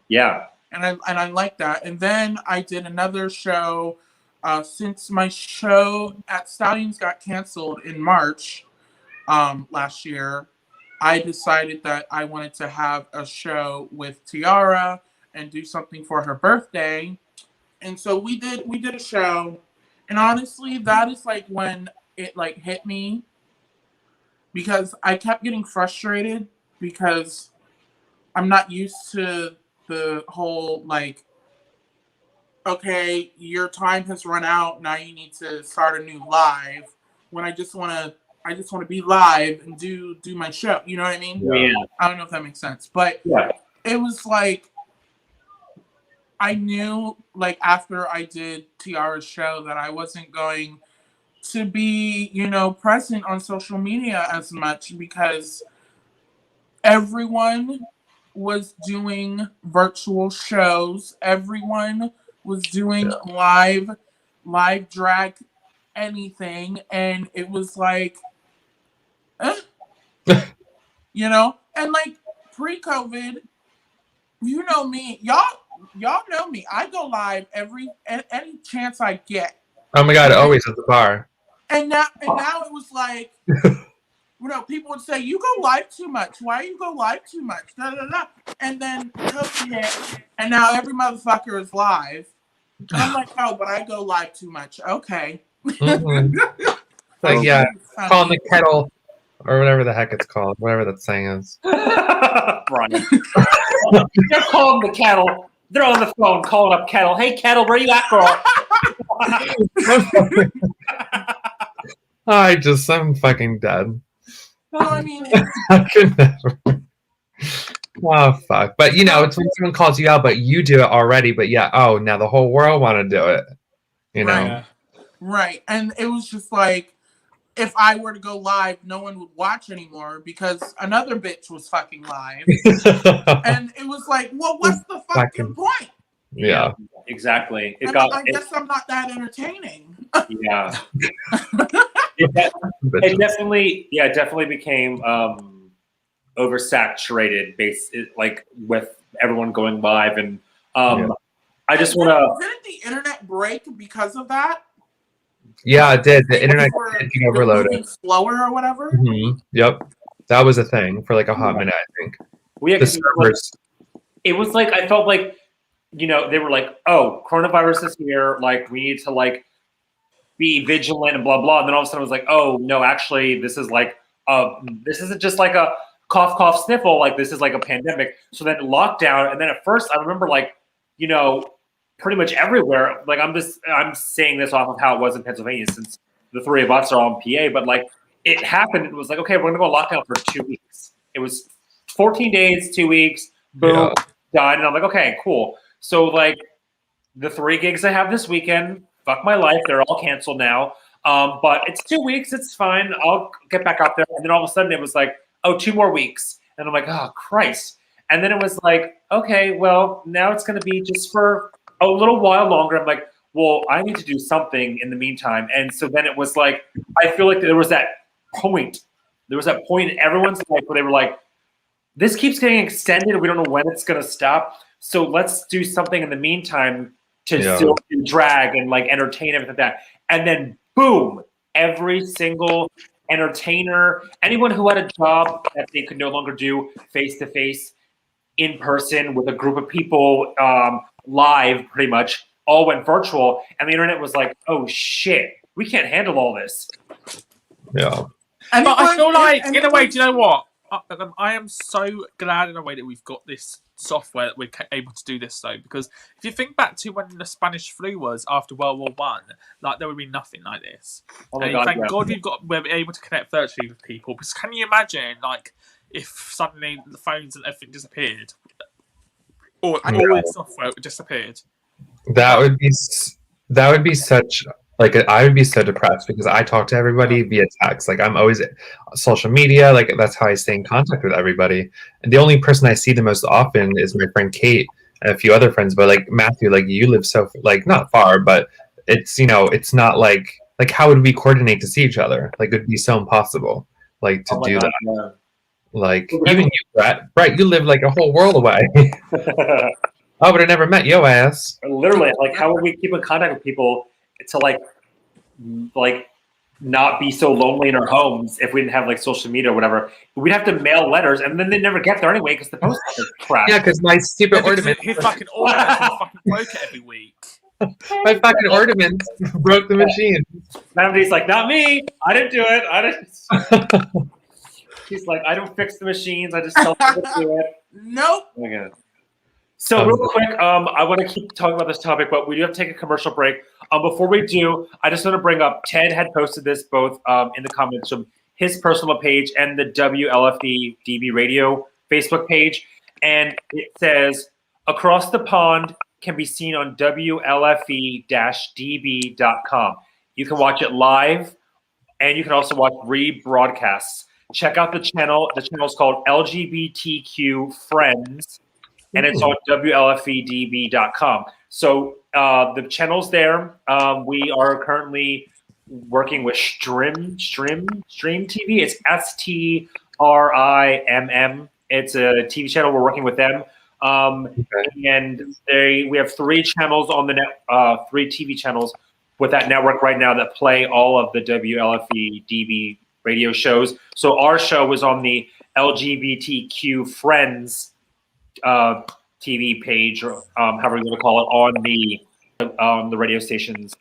Yeah. And I like that. And then I did another show since my show at Stallions got canceled in March last year. I decided that I wanted to have a show with Tiara and do something for her birthday. And so we did a show. And honestly, that is like when it like hit me, because I kept getting frustrated because I'm not used to the whole like, okay, your time has run out, now you need to start a new live, when I just want to be live and do my show. You know what I mean? Yeah. I don't know if that makes sense, but Yeah. it was like, I knew, like, after I did Tiara's show that I wasn't going to be, you know, present on social media as much because everyone was doing virtual shows. Everyone was doing live drag anything. And it was like, you know, and like pre-COVID, you know me, y'all know me. I go live any chance I get. Oh my God, always at the bar. And now it was like, you know, people would say, you go live too much. Why you go live too much? Da, da, da. And then COVID hit, and now every motherfucker is live. And I'm like, oh, but I go live too much. Okay. Mm-hmm. Like, yeah, calling the kettle or whatever the heck it's called, whatever that saying is. Brian. They're calling the kettle. They're on the phone calling up Kettle. Hey, Kettle, where you at, girl? I'm fucking dead. No, I mean, I could never. Oh, fuck. But, you know, it's when someone calls you out, but you do it already. But, yeah, oh, now the whole world want to do it. You know? Right. And it was just like, if I were to go live, no one would watch anymore because another bitch was fucking live. And it was like, well, what's the fucking point? Yeah. Exactly. I guess I'm not that entertaining. Yeah. it definitely became oversaturated like with everyone going live. And I just want to... Didn't the internet break because of that? Yeah, it did. The internet did overloaded. Slower or whatever? Mm-hmm. Yep. That was a thing for like a hot minute, I think. The servers. It was like, I felt like, you know, they were like, oh, coronavirus is here. Like, we need to like be vigilant and blah, blah. And then all of a sudden it was like, oh, no, actually, this is like, this isn't just like a cough, cough, sniffle. Like, this is like a pandemic. So then lockdown. And then at first I remember like, you know, pretty much everywhere. Like, I'm saying this off of how it was in Pennsylvania since the three of us are on PA, but like it happened. It was like, okay, we're going to go lockdown for 2 weeks. It was 14 days, 2 weeks, boom, done. And I'm like, okay, cool. So like the 3 gigs I have this weekend, fuck my life. They're all canceled now. But it's 2 weeks. It's fine. I'll get back out there. And then all of a sudden it was like, oh, 2 more weeks. And I'm like, oh, Christ. And then it was like, okay, well, now it's going to be just for a little while longer. I'm like, well, I need to do something in the meantime. And so then it was like, I feel like there was that point. There was that point in everyone's life where they were like, this keeps getting extended. We don't know when it's going to stop. So let's do something in the meantime to still do drag and like entertain everything like that. And then boom, every single entertainer, anyone who had a job that they could no longer do face-to-face in person with a group of people live pretty much all went virtual, and the internet was like, oh shit, we can't handle all this. Yeah. But I feel like, in a way, do you know what? I am so glad in a way that we've got this software that we're able to do this though, because if you think back to when the Spanish flu was after World War One, like there would be nothing like this. Oh my God, thank God we're able to connect virtually with people. Because can you imagine, like, if suddenly the phones and everything disappeared, or all the software disappeared? That would be such. Like, I would be so depressed because I talk to everybody via text. Like, I'm always social media. Like, that's how I stay in contact with everybody. And the only person I see the most often is my friend Kate and a few other friends. But like Matthew, like you live so like not far, but it's, you know, it's not like how would we coordinate to see each other? Like, it'd be so impossible, like to do that. Yeah. Like even you, Brett, you live like a whole world away. I would have never met your ass. Literally, like, how would we keep in contact with people to like not be so lonely in our homes if we didn't have like social media or whatever? We'd have to mail letters, and then they never get there anyway because the post office crashed. Yeah, because my stupid ornament. His fucking ornament fucking broke it every week. My fucking ornament broke the machine. Somebody's like, not me. I didn't do it. I didn't. She's like, I don't fix the machines. I just tell people to do it. Nope. Oh my God. So real quick, I want to keep talking about this topic, but we do have to take a commercial break. Before we do, I just want to bring up, Ted had posted this both in the comments from his personal page and the WLFE DB Radio Facebook page. and it says Across the Pond can be seen on WLFE-DB.com. You can watch it live, and you can also watch rebroadcasts. Check out the channel. The channel is called LGBTQ Friends, and it's on WLFEDB.com. So the channel's there. We are currently working with Stream TV. It's STRIMM. It's a TV channel. We're working with them. And we have 3 channels on the net, 3 TV channels with that network right now that play all of the WLFE DB radio shows. So our show is on the LGBTQ Friends TV page, or however you want to call it, on the radio station's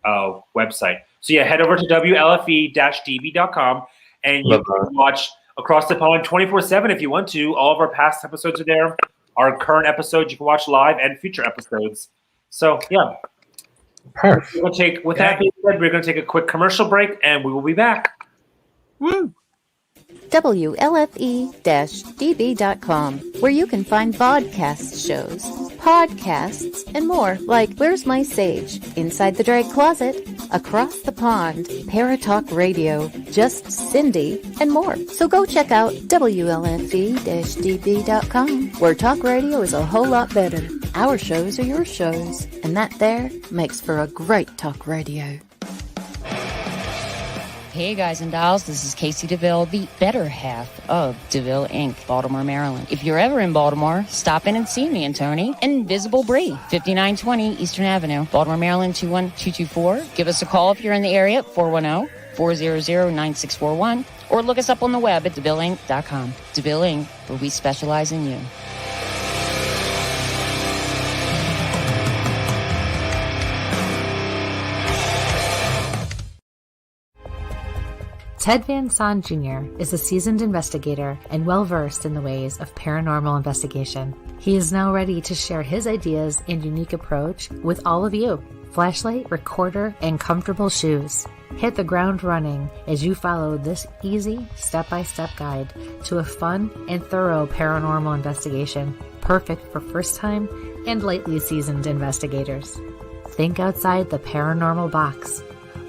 website. So yeah, head over to WLFE-DB.com and you can watch Across the Pond 24/7 if you want to. All of our past episodes are there. Our current episodes you can watch live, and future episodes. So yeah. Perfect. With that being said, we're going to take a quick commercial break, and we will be back. Woo! WLFE-DB.com, where you can find vodcast shows, podcasts, and more, like Where's My Sage, Inside the Drag Closet, Across the Pond, Paratalk Radio, Just Cindy, and more. So go check out WLFE-DB.com, where talk radio is a whole lot better. Our shows are your shows, and that there makes for a great talk radio. Hey guys and dolls, this is Casey DeVille, the better half of DeVille Inc., Baltimore, Maryland. If you're ever in Baltimore, stop in and see me and Tony. Invisible Brie, 5920 Eastern Avenue, Baltimore, Maryland, 21224. Give us a call if you're in the area, 410-400-9641, or look us up on the web at DeVilleInc.com. DeVille Inc., where we specialize in you. Ted Van Son Jr. is a seasoned investigator and well-versed in the ways of paranormal investigation. He is now ready to share his ideas and unique approach with all of you. Flashlight, recorder, and comfortable shoes. Hit the ground running as you follow this easy step-by-step guide to a fun and thorough paranormal investigation, perfect for first-time and lightly seasoned investigators. Think outside the paranormal box.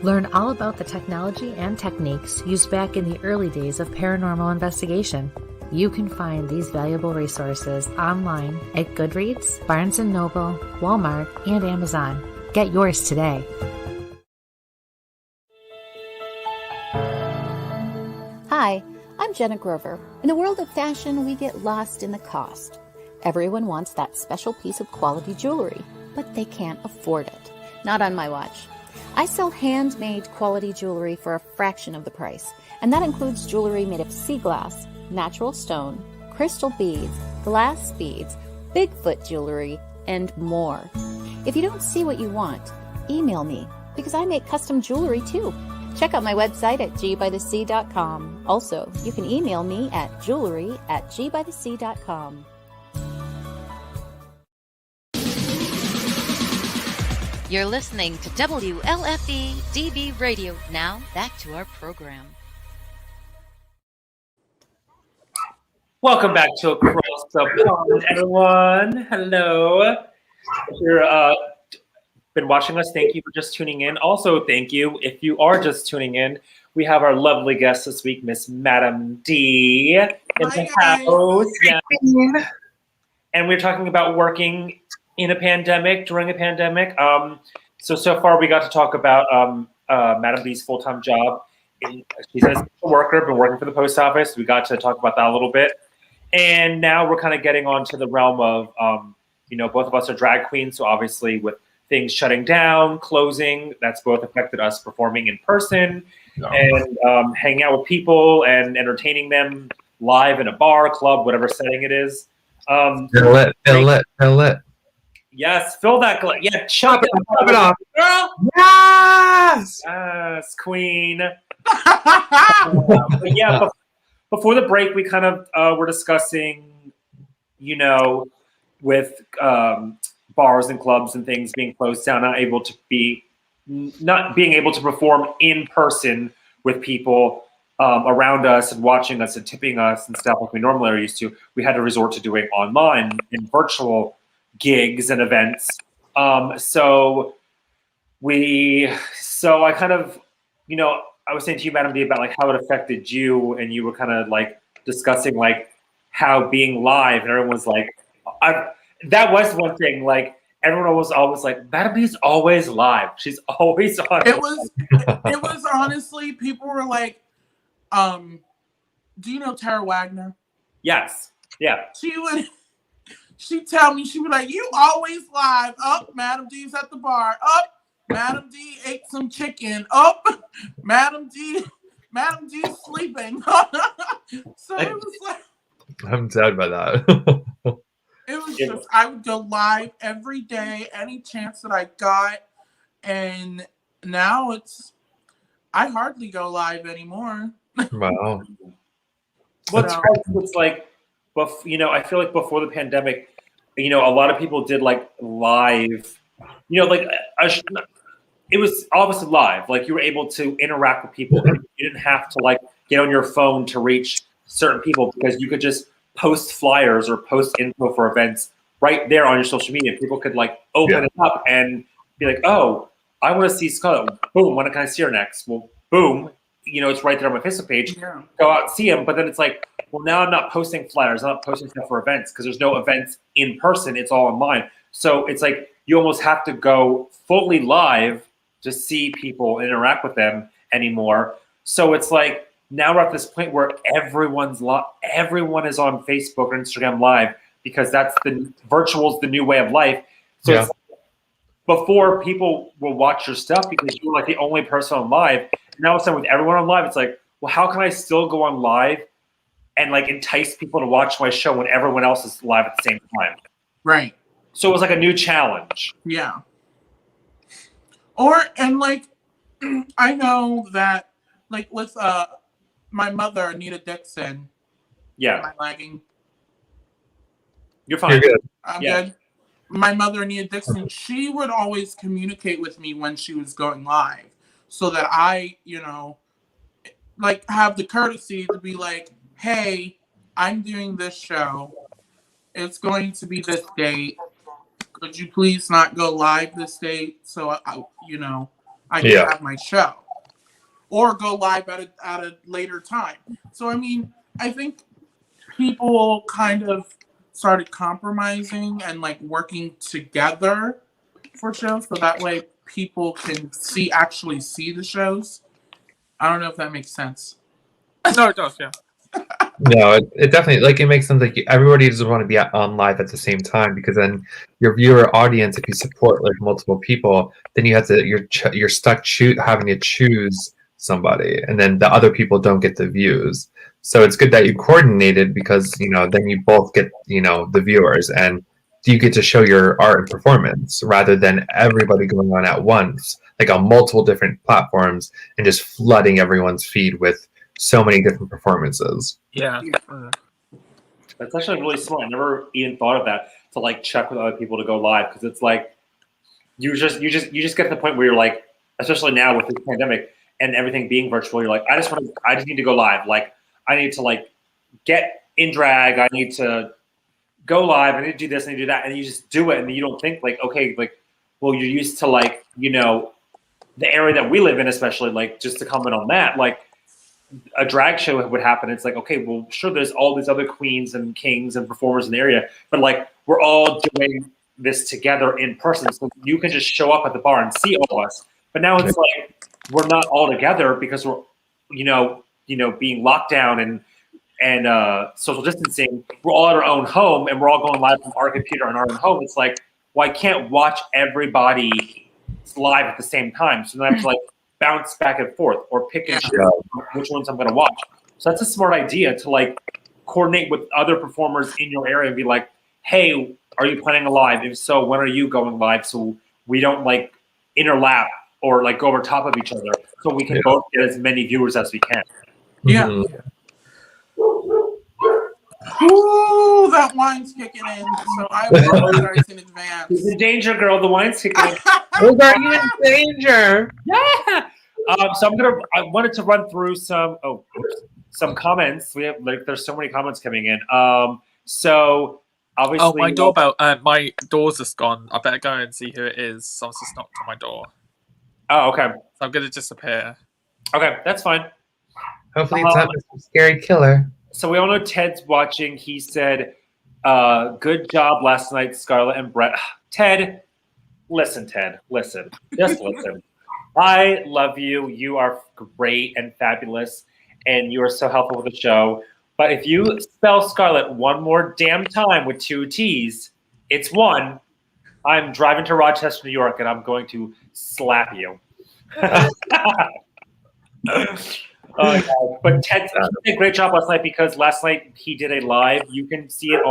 Learn all about the technology and techniques used back in the early days of paranormal investigation. You can find these valuable resources online at Goodreads, Barnes & Noble, Walmart, and Amazon. Get yours today. Hi, I'm Jenna Grover. In the world of fashion, we get lost in the cost. Everyone wants that special piece of quality jewelry, but they can't afford it. Not on my watch. I sell handmade quality jewelry for a fraction of the price, and that includes jewelry made of sea glass, natural stone, crystal beads, glass beads, Bigfoot jewelry, and more. If you don't see what you want, email me, because I make custom jewelry too. Check out my website at gbythesea.com. Also, you can email me at jewelry@gbythesea.com. You're listening to WLFE DB Radio. Now, back to our program. Welcome back to Across the Pond, everyone. Hello. If you've been watching us, thank you for just tuning in. Also, thank you if you are just tuning in. We have our lovely guest this week, Miss Madam D, in the house. Yeah. And we're talking about working in a pandemic, during a pandemic. So far we got to talk about Madam B's full-time job. She's an essential worker, been working for the post office. We got to talk about that a little bit. And now we're kind of getting on to the realm of, both of us are drag queens. So obviously with things shutting down, closing, that's both affected us performing in person and hanging out with people and entertaining them live in a bar, club, whatever setting it is. Fill it. Yes, fill that glass. Yeah, chop it off, girl. Yes, queen. But yeah, before the break, we kind of were discussing, with bars and clubs and things being closed down, not being able to perform in person with people. around us and watching us and tipping us and stuff like we normally are used to, we had to resort to doing online and virtual gigs and events. So I kind of, you know, I was saying to you, Madam D, about like how it affected you, and you were kind of like discussing like how being live, and everyone was like, that was one thing, like everyone was always like, Madam D is always live. She's always on. It was honestly, people were like, do you know Tara Wagner? Yes. Yeah. She'd tell me, she'd be like, you always live. Up, Madam D's at the bar. Up, Madam D ate some chicken. Up, Madam D's sleeping. So it was like, I'm sad by that. it was just, I would go live every day, any chance that I got. And now I hardly go live anymore. Wow. It's like, you know, I feel like before the pandemic, you know, a lot of people did like live, you know, like it was obviously live. Like you were able to interact with people. You didn't have to like get on your phone to reach certain people, because you could just post flyers or post info for events right there on your social media. People could like open it up and be like, oh, I want to see Scarlett. Boom, when can I see her next? Well, boom, you know, it's right there on my Facebook page. Yeah. Go out and see him. But then it's like, well, now I'm not posting flyers. I'm not posting stuff for events because there's no events in person. It's all online. So it's like you almost have to go fully live to see people and interact with them anymore. So it's like now we're at this point where everyone is on Facebook or Instagram live, because that's virtual is the new way of life. So it's, before people will watch your stuff because you're like the only person on live. Now it's with everyone on live. It's like, well, how can I still go on live and like entice people to watch my show when everyone else is live at the same time? Right. So it was like a new challenge. Yeah. And like, I know that like with my mother, Anita Dixon. Yeah. Am I lagging? You're fine. You're good. I'm good. My mother, Anita Dixon, she would always communicate with me when she was going live, so that I, you know, like have the courtesy to be like, hey, I'm doing this show. It's going to be this date. Could you please not go live this date so I can have my show, or go live at a later time. So I mean, I think people kind of started compromising and like working together for shows, so that way people can actually see the shows. I don't know if that makes sense. No, it does. Yeah. No, it definitely, like, it makes sense. Like everybody doesn't want to be on live at the same time, because then your viewer audience, if you support like multiple people, then you have to you're stuck having to choose somebody, and then the other people don't get the views. So it's good that you coordinated, because you know then you both get, you know, the viewers, and you get to show your art and performance rather than everybody going on at once, like on multiple different platforms, and just flooding everyone's feed with so many different performances. Yeah. That's actually really smart. I never even thought of that, to like check with other people to go live, because it's like you just get to the point where you're like, especially now with this pandemic and everything being virtual, you're like, I just need to go live. Like I need to like get in drag. I need to go live. I need to do this. I need to do that. And you just do it. And you don't think like, okay, like, well, you're used to like, you know, the area that we live in, especially like, just to comment on that, like a drag show would happen. It's like, okay, well, sure, there's all these other queens and kings and performers in the area, but like we're all doing this together in person. So you can just show up at the bar and see all of us. But now it's like we're not all together because we're, you know, being locked down and social distancing. We're all at our own home, and we're all going live from our computer in our own home. It's like, well, I can't watch everybody live at the same time. So then I have to like bounce back and forth or pick and choose which ones I'm going to watch. So that's a smart idea, to like coordinate with other performers in your area and be like, hey, are you planning a live? If so, when are you going live? So we don't like interlap or like go over top of each other, so we can both get as many viewers as we can. Yeah. Ooh, that wine's kicking in. So I apologize in advance. It's in danger, girl. The wine's kicking in. Are you in danger? Yeah. So I wanted to run through some comments. We have there's so many comments coming in. So obviously, my doorbell. My door's just gone. I better go and see who it is. Someone's just knocked on my door. Oh, okay. So I'm gonna disappear. Okay, that's fine. Hopefully it's not a scary killer. So we all know Ted's watching. He said, "Good job last night, Scarlett and Brett." Ted, listen, Ted, listen, just listen. I love you. You are great and fabulous, and you are so helpful with the show. But if you spell Scarlett one more damn time with 2 T's, it's one. I'm driving to Rochester, New York, and I'm going to slap you. Oh, God. But Ted did a great job last night because last night he did a live. You can see it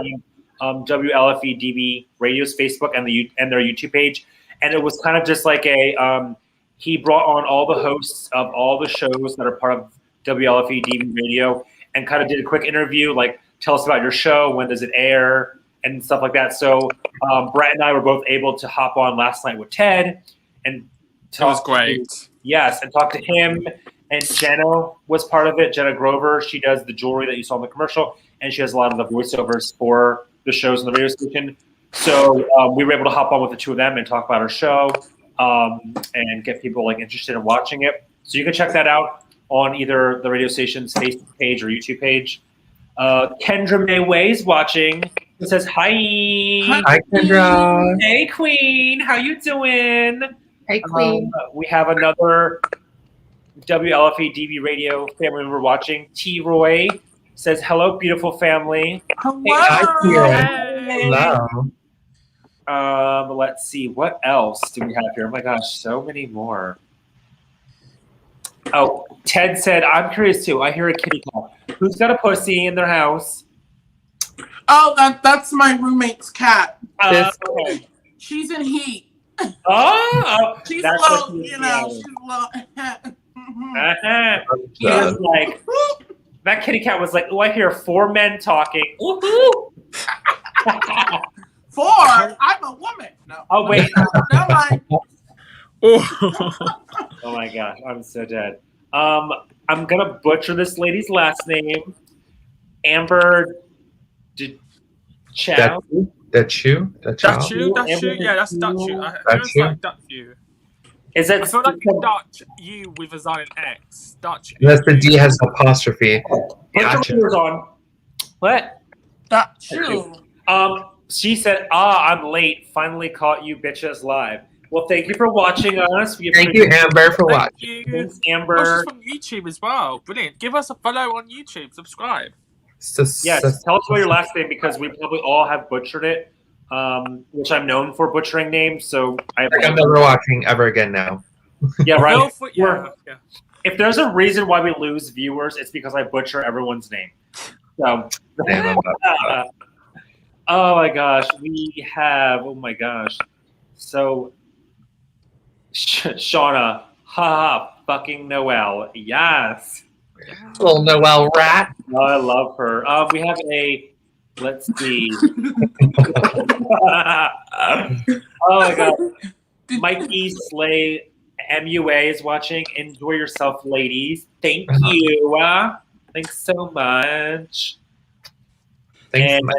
on WLFE DB Radio's Facebook and their YouTube page, and it was kind of just like a. He brought on all the hosts of all the shows that are part of WLFE DB Radio and kind of did a quick interview, like tell us about your show, when does it air, and stuff like that. So Brett and I were both able to hop on last night with Ted and It was great. and talk to him. And Jenna was part of it. Jenna Grover, she does the jewelry that you saw in the commercial, and she does a lot of the voiceovers for the shows on the radio station. So we were able to hop on with the two of them and talk about our show and get people interested in watching it. So you can check that out on either the radio station's Facebook page or YouTube page. Kendra May Way's watching. It says, hi. Hi, Kendra. Hey, Queen. How you doing? Hey, Queen. We have another WLFE DB Radio family member watching. T. Roy says, hello, beautiful family. Hello. Hey. Hello. Let's see. What else do we have here? Oh, my gosh. So many more. Oh, Ted said, I'm curious, too. I hear a kitty cat. Who's got a pussy in their house? Oh, that's my roommate's cat. Okay. She's in heat. Oh, She's that's low, what you know. She's low. He was like, that kitty cat was like, oh, I hear 4 men talking. Woohoo! 4? I'm a woman. No. Oh, wait. Never mind. Oh my gosh, I'm so dead. I'm gonna butcher this lady's last name. Amber Chow. Dachu? Yeah, that's Dachu. I feel like Dachu. Is it? I feel like Dutch U with a silent X. Dutch. Unless the D has an apostrophe. Gotcha. On. What? Dachu. She said, I'm late. Finally caught you bitches live. Well, thank you for watching us. Thank you, Amber, for watching. Thanks, Amber. Oh, she's from YouTube as well. Brilliant. Give us a follow on YouTube. Subscribe. Yes, tell us about your last name because we probably all have butchered it, which I'm known for butchering names. So I'm never watching ever again now. Yeah, right. Yeah. If there's a reason why we lose viewers, it's because I butcher everyone's name. So, oh my gosh, we have. Oh my gosh, so Shauna, fucking Noelle, yes. Little Noelle rat. Oh, I love her. We have let's see. Oh my god. Mikey Slay MUA is watching. Enjoy yourself, ladies. Thank you. Thanks so much. Thanks.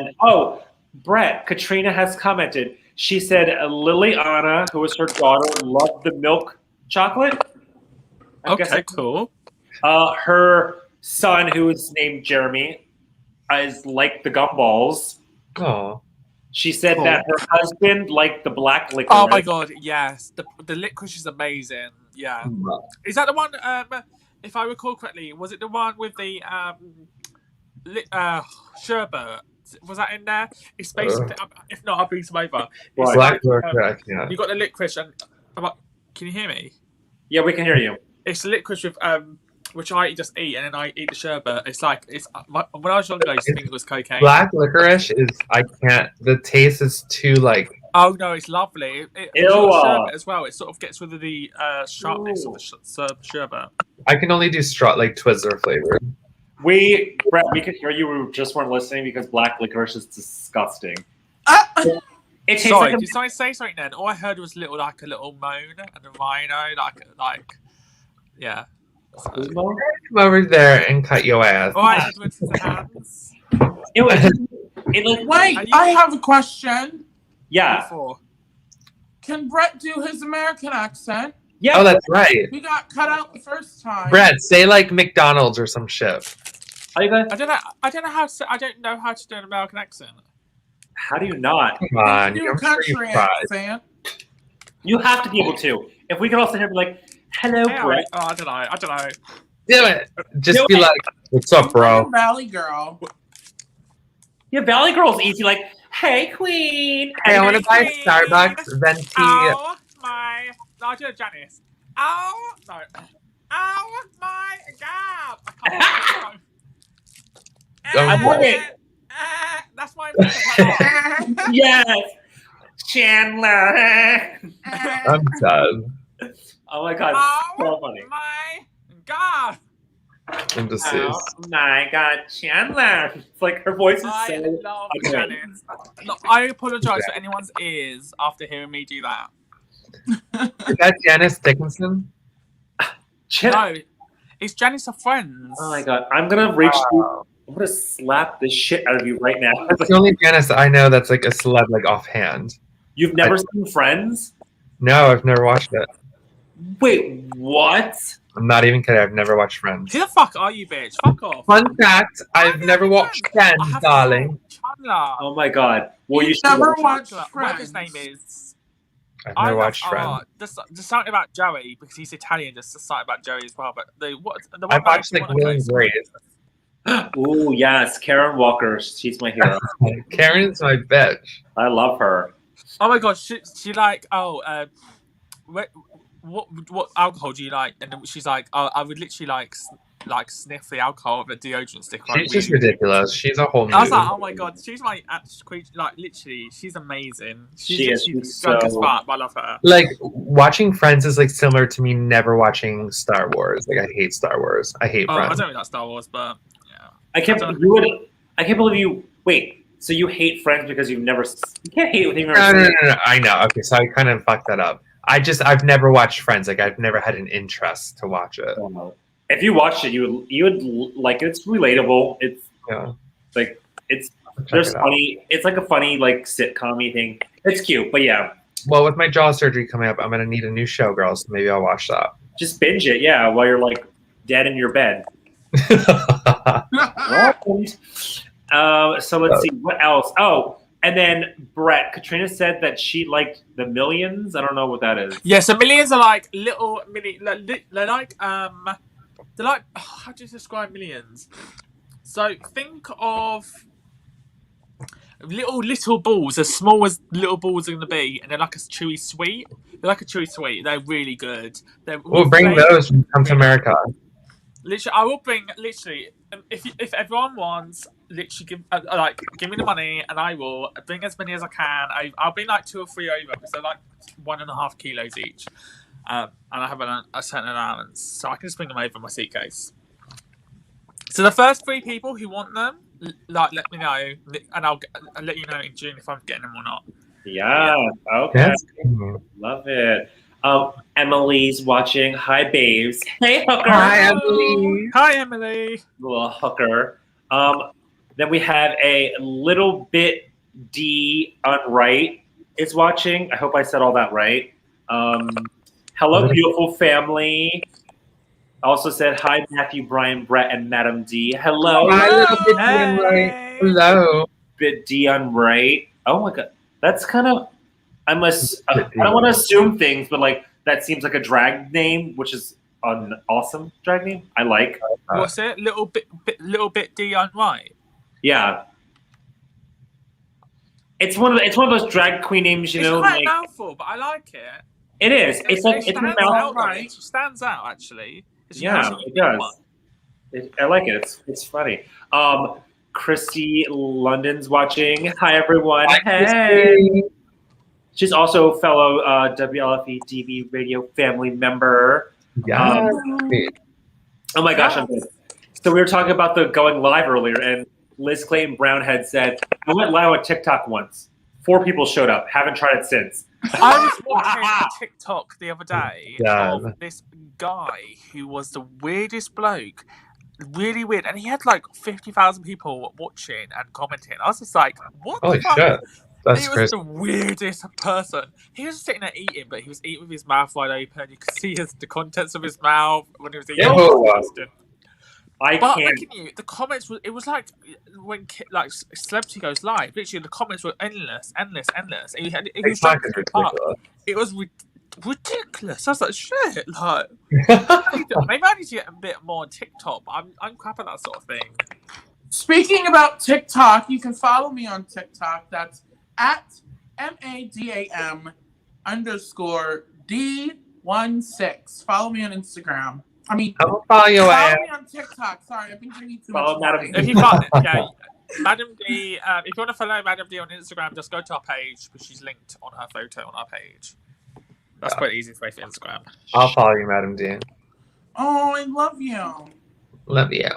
Brett, Katrina has commented. She said Liliana, who is her daughter, loved the milk chocolate. Okay, cool. Her son, who is named Jeremy, is like the gumballs. Oh. She said that her husband liked the black licorice. Oh my god, yes. The licorice is amazing. Yeah. Is that the one, if I recall correctly, was it the one with the sherbet? Was that in there? It's basically, if not, I'll bring some over. Black licorice, yeah. You got the licorice and, can you hear me? Yeah, we can hear you. It's licorice with, which I just eat, and then I eat the sherbet. It's like, when I was younger, I used to think it was cocaine. Black licorice is, the taste is too, Oh, no, it's lovely. It's sherbet as well. It sort of gets rid of the sharpness of the sherbet. I can only do Twizzler flavored. Brett, we could hear you. We just weren't listening because black licorice is disgusting. It tastes Sorry, did someone say something then? All I heard was a little moan and a rhino, like Yeah. So. Quizmo? Come over there and cut your ass. All right, Edward Scissorhands. Wait, I have a question. Yeah. Can Brett do his American accent? Yeah. Oh, that's right. He got cut out the first time. Brett, say like McDonald's or some shit. Are you guys? I don't know how to do an American accent. How do you not? Come on, Do you're a country pretty fried. accent. You have to be able to. If we could all sit here and be like, "Hello, Hey, Brett." oh, I don't know. Do it. Just Do be it. like, "What's up, bro?" Valley Girl. Yeah, Valley Girl's easy. Like, "Hey, Queen." Hey, I want to buy a Queen. Starbucks venti. Oh my! No, I do it, Janice. Oh no! Oh my God! I can't. I love it. That's my. Yes, Chandler. I'm done. Oh my God, so funny. My God! I'm just Oh my God, Chandler. It's like her voice is I so. love okay. Janice. Look, I apologize for anyone's ears after hearing me do that. Is that Janice Dickinson? No, it's Janice of Friends. Oh my God, I'm gonna reach. I'm gonna slap the shit out of you right now. It's the only Janice I know that's like a celeb, like offhand. You've never seen Friends? No, I've never watched it. Wait, what? I'm not even kidding. I've never watched Friends. Who the fuck are you, bitch? Fuck off. Fun fact: I've never watched Friends, darling. Chandler. Oh my God. Well, you should Never watch- watched Whatever his Friends. name is. I've never watched Friends. There's something about Joey because he's Italian. There's something about Joey as well. But the one I've watched like Will and Grace. Ooh, yes, Karen Walker. She's my hero. Karen's my bitch. I love her. Oh my God, she like what alcohol do you like? And then she's like, oh, I would literally like sniff the alcohol of a deodorant stick. She's just ridiculous. She's a whole. I was new- like, oh my God, she's my like literally, she's amazing. She is, She's she's drunk as so- fuck, but I love her. Like watching Friends is like similar to me never watching Star Wars. Like I hate Star Wars. I hate Oh, I Friends. don't really like Star Wars, but yeah. I can't. I can't believe you. Wait. So you hate Friends because you've never? You can't hate it with you've never. No. I know. Okay, so I kind of fucked that up. I've never watched Friends. Like I've never had an interest to watch it. If you watched it, you would like it. It's relatable. It's like it's there's it out. funny. It's like a funny like sitcom-y thing. It's cute, but yeah, Well, with my jaw surgery coming up, I'm gonna need a new show, girl. So maybe I'll watch that. just binge it. Yeah, while you're like dead in your bed. So let's see what else. Oh, and then Brett, Katrina said that she liked the Millions. I don't know what that is. Yeah, so Millions are like little mini. They're like how do you describe Millions? So think of little balls, as small as little balls are gonna be, and they're like a chewy sweet. They're like a chewy sweet. They're really good. We'll bring those when we come to America. Literally, I will bring literally. If everyone wants, literally give me the money, and I will bring as many as I can. I'll bring like 2 or 3 over because they're like 1.5 kilos each, and I have a certain allowance, so I can just bring them over in my suitcase. So the first 3 people who want them, let me know, and I'll let you know in June if I'm getting them or not. Yeah. Okay. Yes. Love it. Emily's watching. Hi, babes. Hey, hooker. Hi, Emily. Hi, Emily. Little hooker. Then we have a little bit D Unright is watching. I hope I said all that right. Hello, beautiful family. Also said hi, Matthew, Brian, Brett, and Madam D. Hello. Hi, little bit Unright. Hello. Bit D Unright. Oh my God, that's kind of. I don't want to assume things, but like that seems like a drag name, which is an awesome drag name. I like. What's it? Little bit Dion right? Yeah. It's one of those drag queen names, you It's know. quite Like, a mouthful, but I like it. it is. It's like it's a stands mouthful. out, though. It stands out actually. It's Yeah, actually it does. I like it. It's funny. Christy London's watching. Hi everyone. Hi, Hey. Christy. She's also a fellow WLFE DB radio family member. Yeah. Oh my gosh, I'm good. So we were talking about the going live earlier, and Liz Clayton Brown had said, I went live on TikTok once. 4 people showed up. Haven't tried it since. I was watching a TikTok the other day God. of this guy who was the weirdest bloke, really weird, and he had like 50,000 people watching and commenting. I was just like, what Holy the fuck? shit. That's He was crazy. the weirdest person. He was sitting there eating, but he was eating with his mouth wide open. You could see the contents of his mouth when he was eating. Ew. It was disgusting. I But can't. look at you, the comments it was like when like Celebrity Goes Live. Literally, the comments were endless. It was TikTok is ridiculous. It was ridiculous. I was like, shit, like maybe I need to get a bit more on TikTok. But I'm crap at that sort of thing. Speaking about TikTok, you can follow me on TikTok. That's at MADAM_D16. Follow me on Instagram. I mean, I will follow your follow ass. me on TikTok. Sorry, I've been drinking too Follow much Madam wine. If you can't, yeah, Madam D. If you want to follow Madam D on Instagram, just go to our page because she's linked on her photo on our page. That's quite the easiest way for Instagram. I'll follow you, Madam D. Oh, I love you. Love you.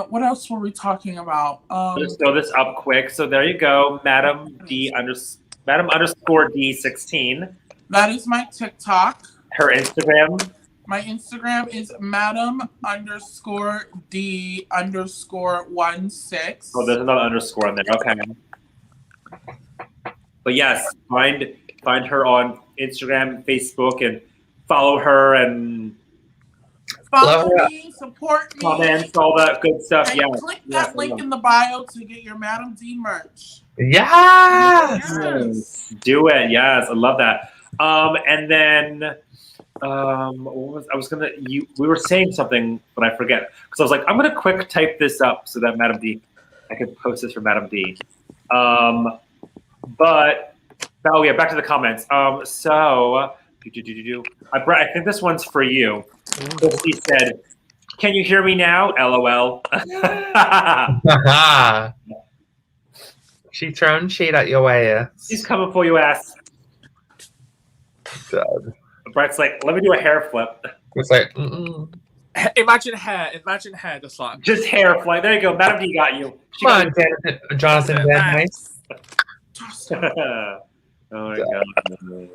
What else were we talking about? Let's throw this up quick. So there you go, Madam D_D16. That is my TikTok. Her Instagram. My Instagram is Madam_D_16. Oh, there's another underscore on there. Okay. But yes, find her on Instagram, Facebook, and follow her and Follow me, support me, comments, all that good stuff. and Yeah. click that link in the bio to get your Madam D merch. Yes! Yes. Do it. Yes, I love that. And then we were saying something, but I forget because I was like, I'm gonna quick type this up so that Madam D, I can post this for Madam D. But oh yeah, back to the comments. So I think this one's for you. He said, "Can you hear me now?" LOL. She thrown shade at your ass. She's coming for you, ass. God. Brett's like, let me do a hair flip. It's like, Imagine hair, just like just hair flip. There you go, Madam D got you. She come got on, Jonathan Van Nice. Oh my god.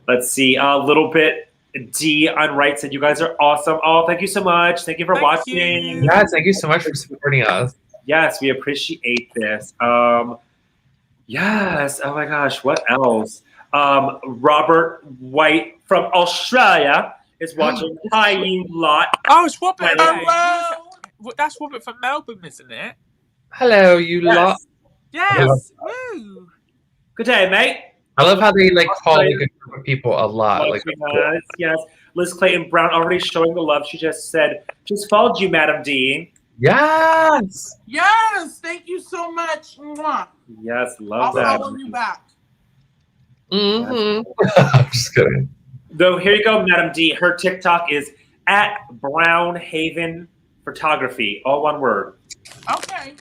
Let's see. A little bit. D on right said, "You guys are awesome." Oh, thank you so much. Thank you for watching. Yes, thank you so much for supporting us. Yes, we appreciate this. Yes. Oh my gosh. What else? Robert White from Australia is watching. Hi, you lot. Oh, it's Robert. Hello. That's Robert from Melbourne, isn't it? Hello, you lot. Yes. Woo. Good day, mate. I love how they like call like a group of people a lot. Like, Yes. Liz Clayton Brown already showing the love. She just said, "Just followed you, Madam D." yes. Yes. Thank you so much. Mwah. Yes, I'll love that. follow you back. I'm just kidding. Though here you go, Madam D. Her TikTok is at Brown Haven Photography, all one word. Okay.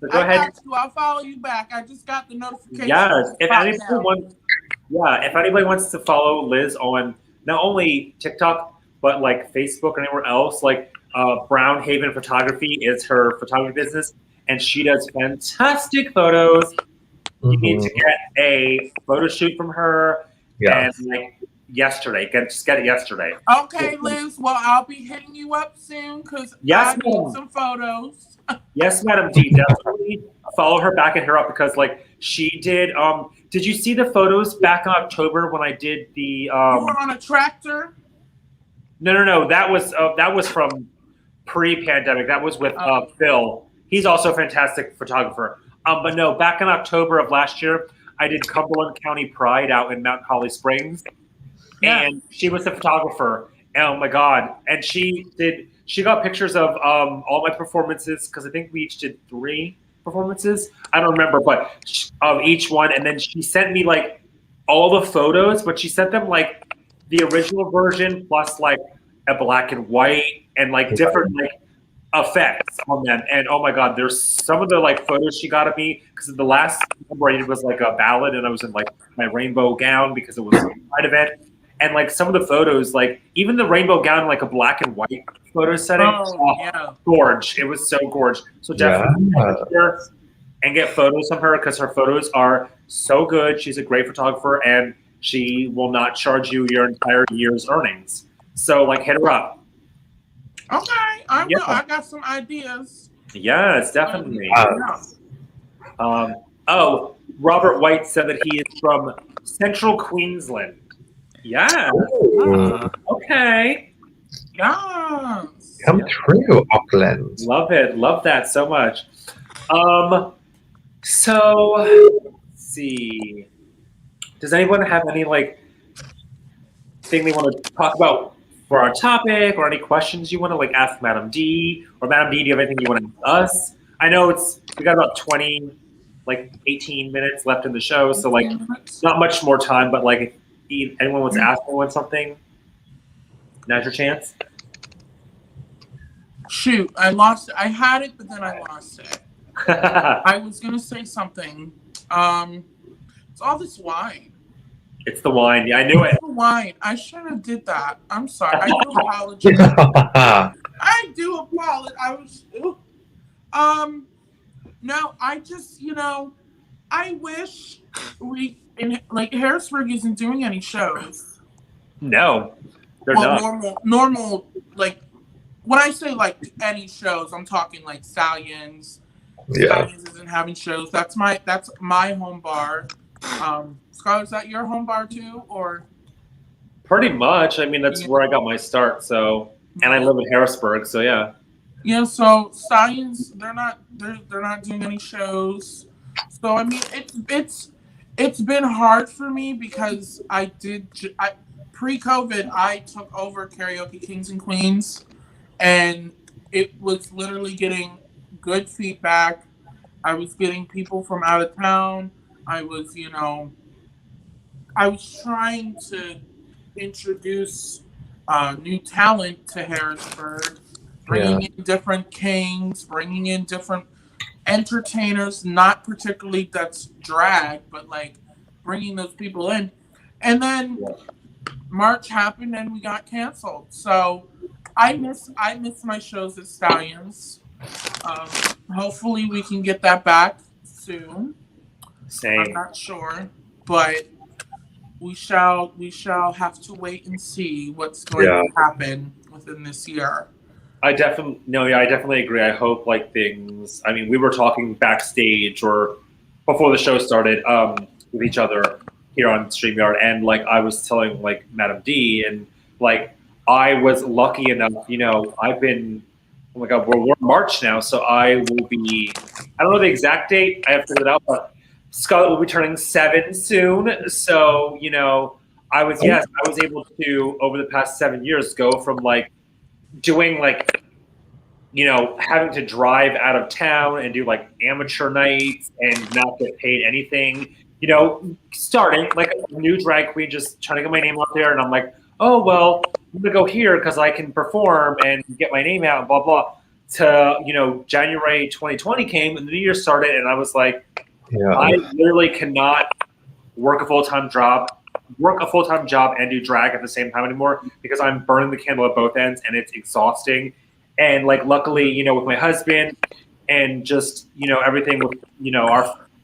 So go ahead. Got you. I'll follow you back. I just got the notification. Yes. If Pop anybody down. wants to follow Liz on not only TikTok but like Facebook or anywhere else, like Brown Haven Photography is her photography business, and she does fantastic photos. You need to get a photo shoot from her, and like yesterday, just get it yesterday. Okay, Liz. Well, I'll be hitting you up soon because Yes, I need ma'am. some photos. Yes, Madam D, definitely follow her back and her up because like she did. Did you see the photos back in October when I did the? You were on a tractor. No. That was from pre-pandemic. That was with Phil. He's also a fantastic photographer. But no, back in October of last year, I did Cumberland County Pride out in Mount Holly Springs, and she was the photographer. Oh my God! And she got pictures of all my performances because I think we each did 3 performances. I don't remember, but of each one. And then she sent me like all the photos, but she sent them like the original version plus like a black and white and like different like effects on them. And oh my God, there's some of the like photos she got of me because the last number I did was like a ballad and I was in like my rainbow gown because it was a pride event. And like some of the photos, like even the rainbow gown, like a black and white photo setting, gorge. It was so gorge. So definitely and get photos of her because her photos are so good. She's a great photographer, and she will not charge you your entire year's earnings. So, like, hit her up. Okay, I will. Yeah. I got some ideas. Yes, definitely. Yeah. Robert White said that he is from Central Queensland. Yeah. Okay. Yes. Come true, Auckland. Love it. Love that so much. So let's see. Does anyone have any like thing they want to talk about for our topic, or any questions you want to like ask Madam D? Or Madam D, do you have anything you want to ask us? I know we got about 18 minutes left in the show, so like not much more time, but like if anyone wants to ask anyone something, now's your chance. Shoot, I lost it. I had it, but then I lost it. I was gonna say something. It's all this wine. It's the wine. Yeah, I knew it. It's the wine. I should have did that. I'm sorry. I do apologize. I do apologize. I was. No, I just, I wish Harrisburg isn't doing any shows. No, they're not. Normal, like, when I say, like, any shows, I'm talking, like, Stallions. Yeah. Stallions isn't having shows. That's my home bar. Scarlett, is that your home bar, too, or? Pretty much. I mean, that's where I got my start, so, and I live in Harrisburg, so yeah. Yeah, so Stallions, they're not doing any shows. So I mean, it's been hard for me because pre-COVID I took over Karaoke Kings and Queens, and it was literally getting good feedback. I was getting people from out of town. I was trying to introduce new talent to Harrisburg. Bringing in different kings, bringing in different entertainers, not particularly that's drag, but like bringing those people in. And then March happened and we got canceled. So I miss my shows at Stallions. Hopefully we can get that back soon. Same. I'm not sure, but we shall have to wait and see what's going to happen within this year. I definitely agree. I hope like things. I mean, we were talking backstage or before the show started with each other here on StreamYard, and like I was telling like Madam D, and like I was lucky enough. I've been. Oh my God, we're March now, so I will be. I don't know the exact date. I have to figure it out, but Scarlett will be turning 7 soon. So I was able to over the past 7 years go from like. Doing like, having to drive out of town and do like amateur nights and not get paid anything, starting like a new drag queen, just trying to get my name out there. And I'm like, oh, well, I'm going to go here because I can perform and get my name out and blah, blah. To, January 2020 came and the new year started. And I was like, I literally cannot work a full-time job and do drag at the same time anymore because I'm burning the candle at both ends and it's exhausting. And like, luckily, with my husband and just, everything with,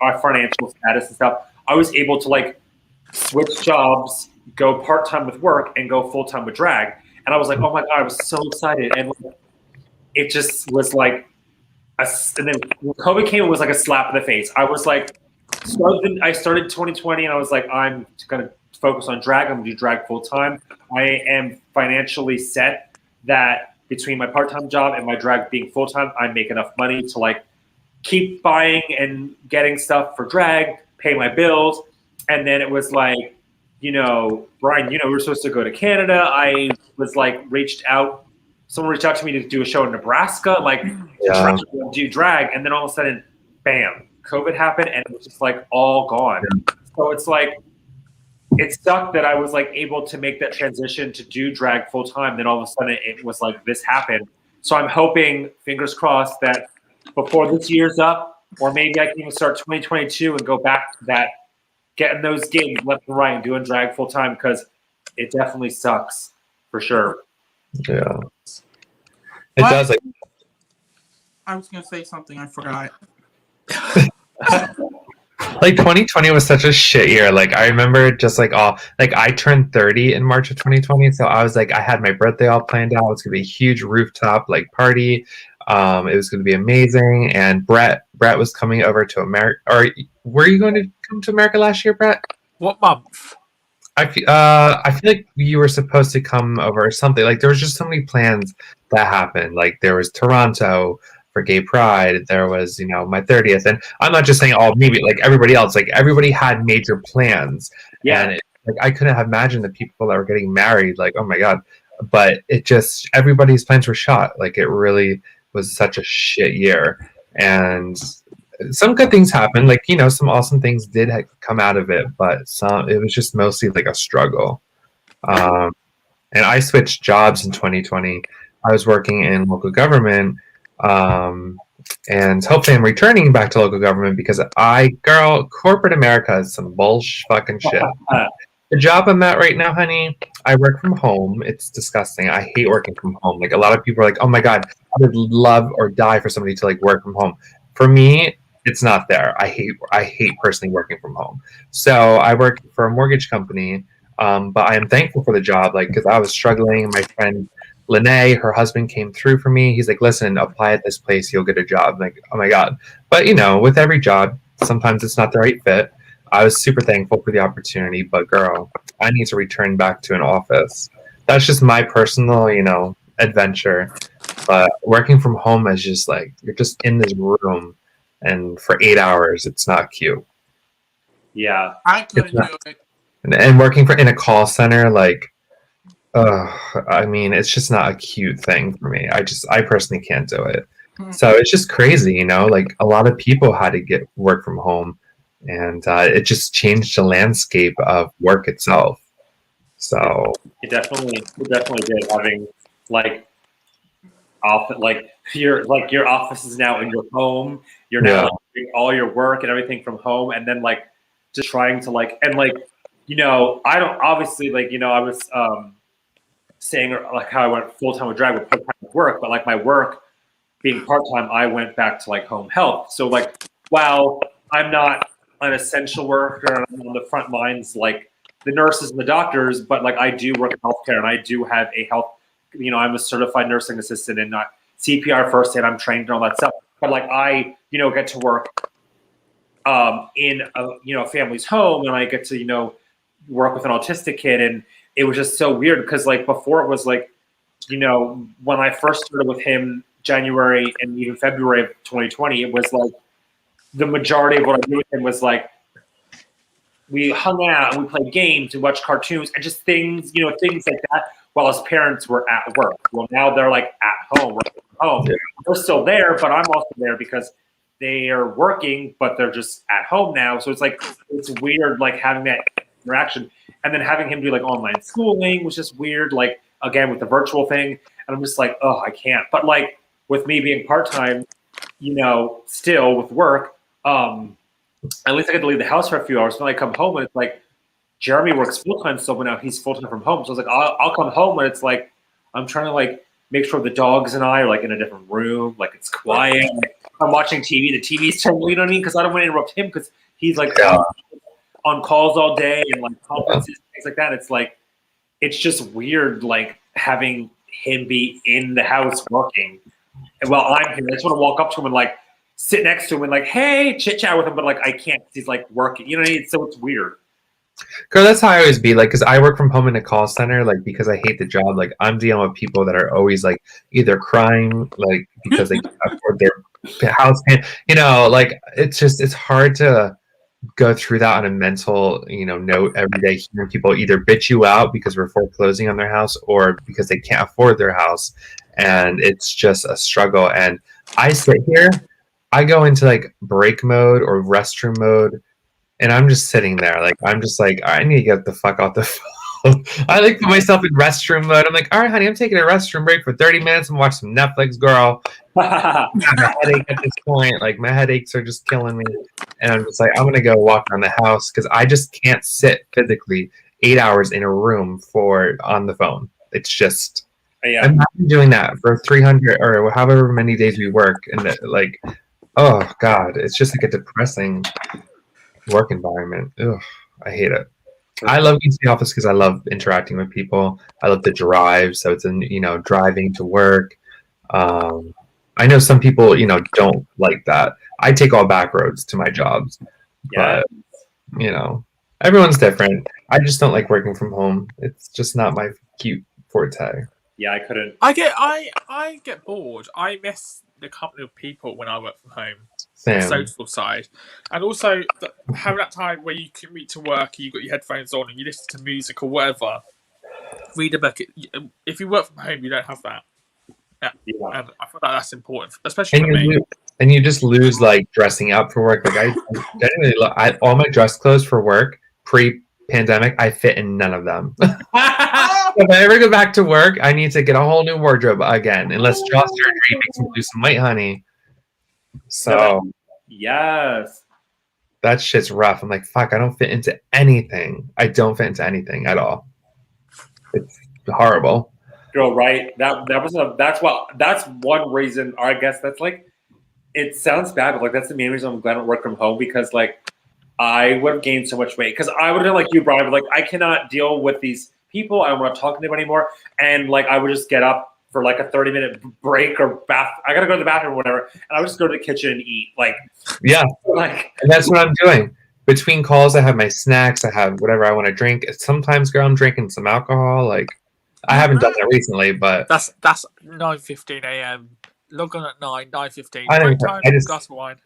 our financial status and stuff, I was able to like switch jobs, go part-time with work and go full-time with drag. And I was like, oh my God, I was so excited. And like, it just was like, and then when COVID came, it was like a slap in the face. I was like, I started 2020 and I was like, I'm going to focus on drag. I'm going to do drag full time. I am financially set that between my part-time job and my drag being full time, I make enough money to like keep buying and getting stuff for drag, pay my bills. And then it was like, Brian, we were supposed to go to Canada. I was like, someone reached out to me to do a show in Nebraska, like to do drag. And then all of a sudden, bam, COVID happened and it was just like all gone. So it's like, it sucked that I was like able to make that transition to do drag full time. Then all of a sudden it was like this happened. So I'm hoping, fingers crossed, that before this year's up, or maybe I can even start 2022 and go back to that, getting those gigs left and right and doing drag full time because it definitely sucks for sure. Yeah, it does. Like, I was gonna say something, I forgot. Like 2020 was such a shit year. Like I remember just like I turned 30 in March of 2020, so I was like I had my birthday all planned out. It was gonna be a huge rooftop like party. It was gonna be amazing. And Brett was coming over to America. Or were you going to come to America last year, Brett? What month? I feel like you were supposed to come over or something. Like there was just so many plans that happened. Like there was Toronto for Gay Pride. There was, my 30th. And I'm not just saying maybe like everybody else. Like everybody had major plans. Yeah. And I couldn't have imagined the people that were getting married. Like, oh my God. But it just, everybody's plans were shot. Like it really was such a shit year. And some good things happened. Like, some awesome things did come out of it. But it was just mostly like a struggle. And I switched jobs in 2020. I was working in local government. And hopefully I'm returning back to local government because corporate America is some bullshit fucking shit. The job I'm at right now, honey, I work from home. It's disgusting. I hate working from home. Like a lot of people are like, oh my God, I would love or die for somebody to like work from home. For me, it's not there. I hate personally working from home. So I work for a mortgage company, but I am thankful for the job, like because I was struggling. My friend Lene, her husband, came through for me. He's like, listen, apply at this place, you'll get a job. I'm like, oh my God. But with every job, sometimes it's not the right fit. I was super thankful for the opportunity, but girl, I need to return back to an office. That's just my personal, adventure. But working from home is just like, you're just in this room and for 8 hours, it's not cute. Yeah. I couldn't do it. And working in a call center, like, I mean, it's just not a cute thing for me. I personally can't do it. So it's just crazy, like a lot of people had to work from home, and it just changed the landscape of work itself. So it definitely did, having your office is now in your home. You're now doing all your work and everything from home, and then just trying to I don't obviously I was saying like how I went full time with drag with part time with work, but like my work being part time, I went back to home health. So while I'm not an essential worker and I'm on the front lines like the nurses and the doctors, but I do work in healthcare and I do have a health. I'm a certified nursing assistant and not CPR first aid. I'm trained and all that stuff. But I get to work in a family's home, and I get to work with an autistic kid, and it was just so weird because before it was when I first started with him January and even February of 2020, it was the majority of what I do with him was we hung out and we played games and watched cartoons and just things things like that while his parents were at work. Well, now they're at home, working from home. Yeah. We're still there, but I'm also there because they are working, but they're just at home now. So it's weird having that interaction. And then having him do online schooling was just weird, again with the virtual thing. And I'm just I can't. But with me being part-time, still with work, at least I get to leave the house for a few hours. When I come home and it's Jeremy works full-time still, but now he's full-time from home. So I was I'll come home and it's I'm trying to make sure the dogs and I are in a different room, it's quiet. I'm watching TV, the TV's turned, you know what I mean? Because I don't want to interrupt him because he's on calls all day and conferences, things like that. It's just weird having him be in the house working. And while I'm here, I just want to walk up to him and sit next to him and hey, chit chat with him, but I can't. He's working. You know what I mean? So it's weird. Girl, that's how I always be. Because I work from home in a call center. Because I hate the job. I'm dealing with people that are always either crying because they can't afford their house. It's hard to go through that on a mental note every day. Hearing people either bitch you out because we're foreclosing on their house or because they can't afford their house, and it's just a struggle. And I sit here, I go into break mode or restroom mode, and I'm just sitting there I'm just I need to get the fuck off the phone. I put myself in restroom mode. I'm all right, honey, I'm taking a restroom break for 30 minutes and watch some Netflix, girl. I have a headache at this point. My headaches are just killing me. And I'm just I'm going to go walk around the house because I just can't sit physically 8 hours in a room on the phone. It's just, I'm not doing that for 300 or however many days we work. And oh God, it's just a depressing. work environment. Ugh, I hate it. I love going to the office because I love interacting with people. I love the drive, so it's driving to work. I know some people don't like that. I take all back roads to my jobs, Yeah. but everyone's different. I just don't like working from home. It's just not my cute forte. Yeah, I couldn't. I get bored. I miss the company of people when I work from home. Same. The social side, and also having that time where you commute to work, you got your headphones on, and you listen to music or whatever. Read a book. If you work from home, you don't have that. Yeah. And I feel like that's important, especially for me. And you just lose like dressing up for work. Like I generally all my dress clothes for work pre-pandemic, I fit in none of them. If I ever go back to work, I need to get a whole new wardrobe again, unless jaw surgery makes me lose some weight, honey. So yes, that shit's rough. I'm like, fuck, I don't fit into anything. I don't fit into anything at all. It's horrible. Girl, right? That's one reason. Or I guess that's like, it sounds bad, but like that's the main reason I'm glad I work from home, because like I would have gained so much weight, because I would have been like you, Brian, like I cannot deal with these people. I don't want to talk to them anymore, and like I would just get up for like a 30-minute break or bath. I gotta go to the bathroom or whatever, and I would just go to the kitchen and eat. Like, yeah, like, and that's what I'm doing. Between calls, I have my snacks. I have whatever I want to drink. Sometimes, girl, I'm drinking some alcohol. Like, I haven't done that recently, but that's 9:15 a.m. Log on at 9:15. I Great time for a glass of wine.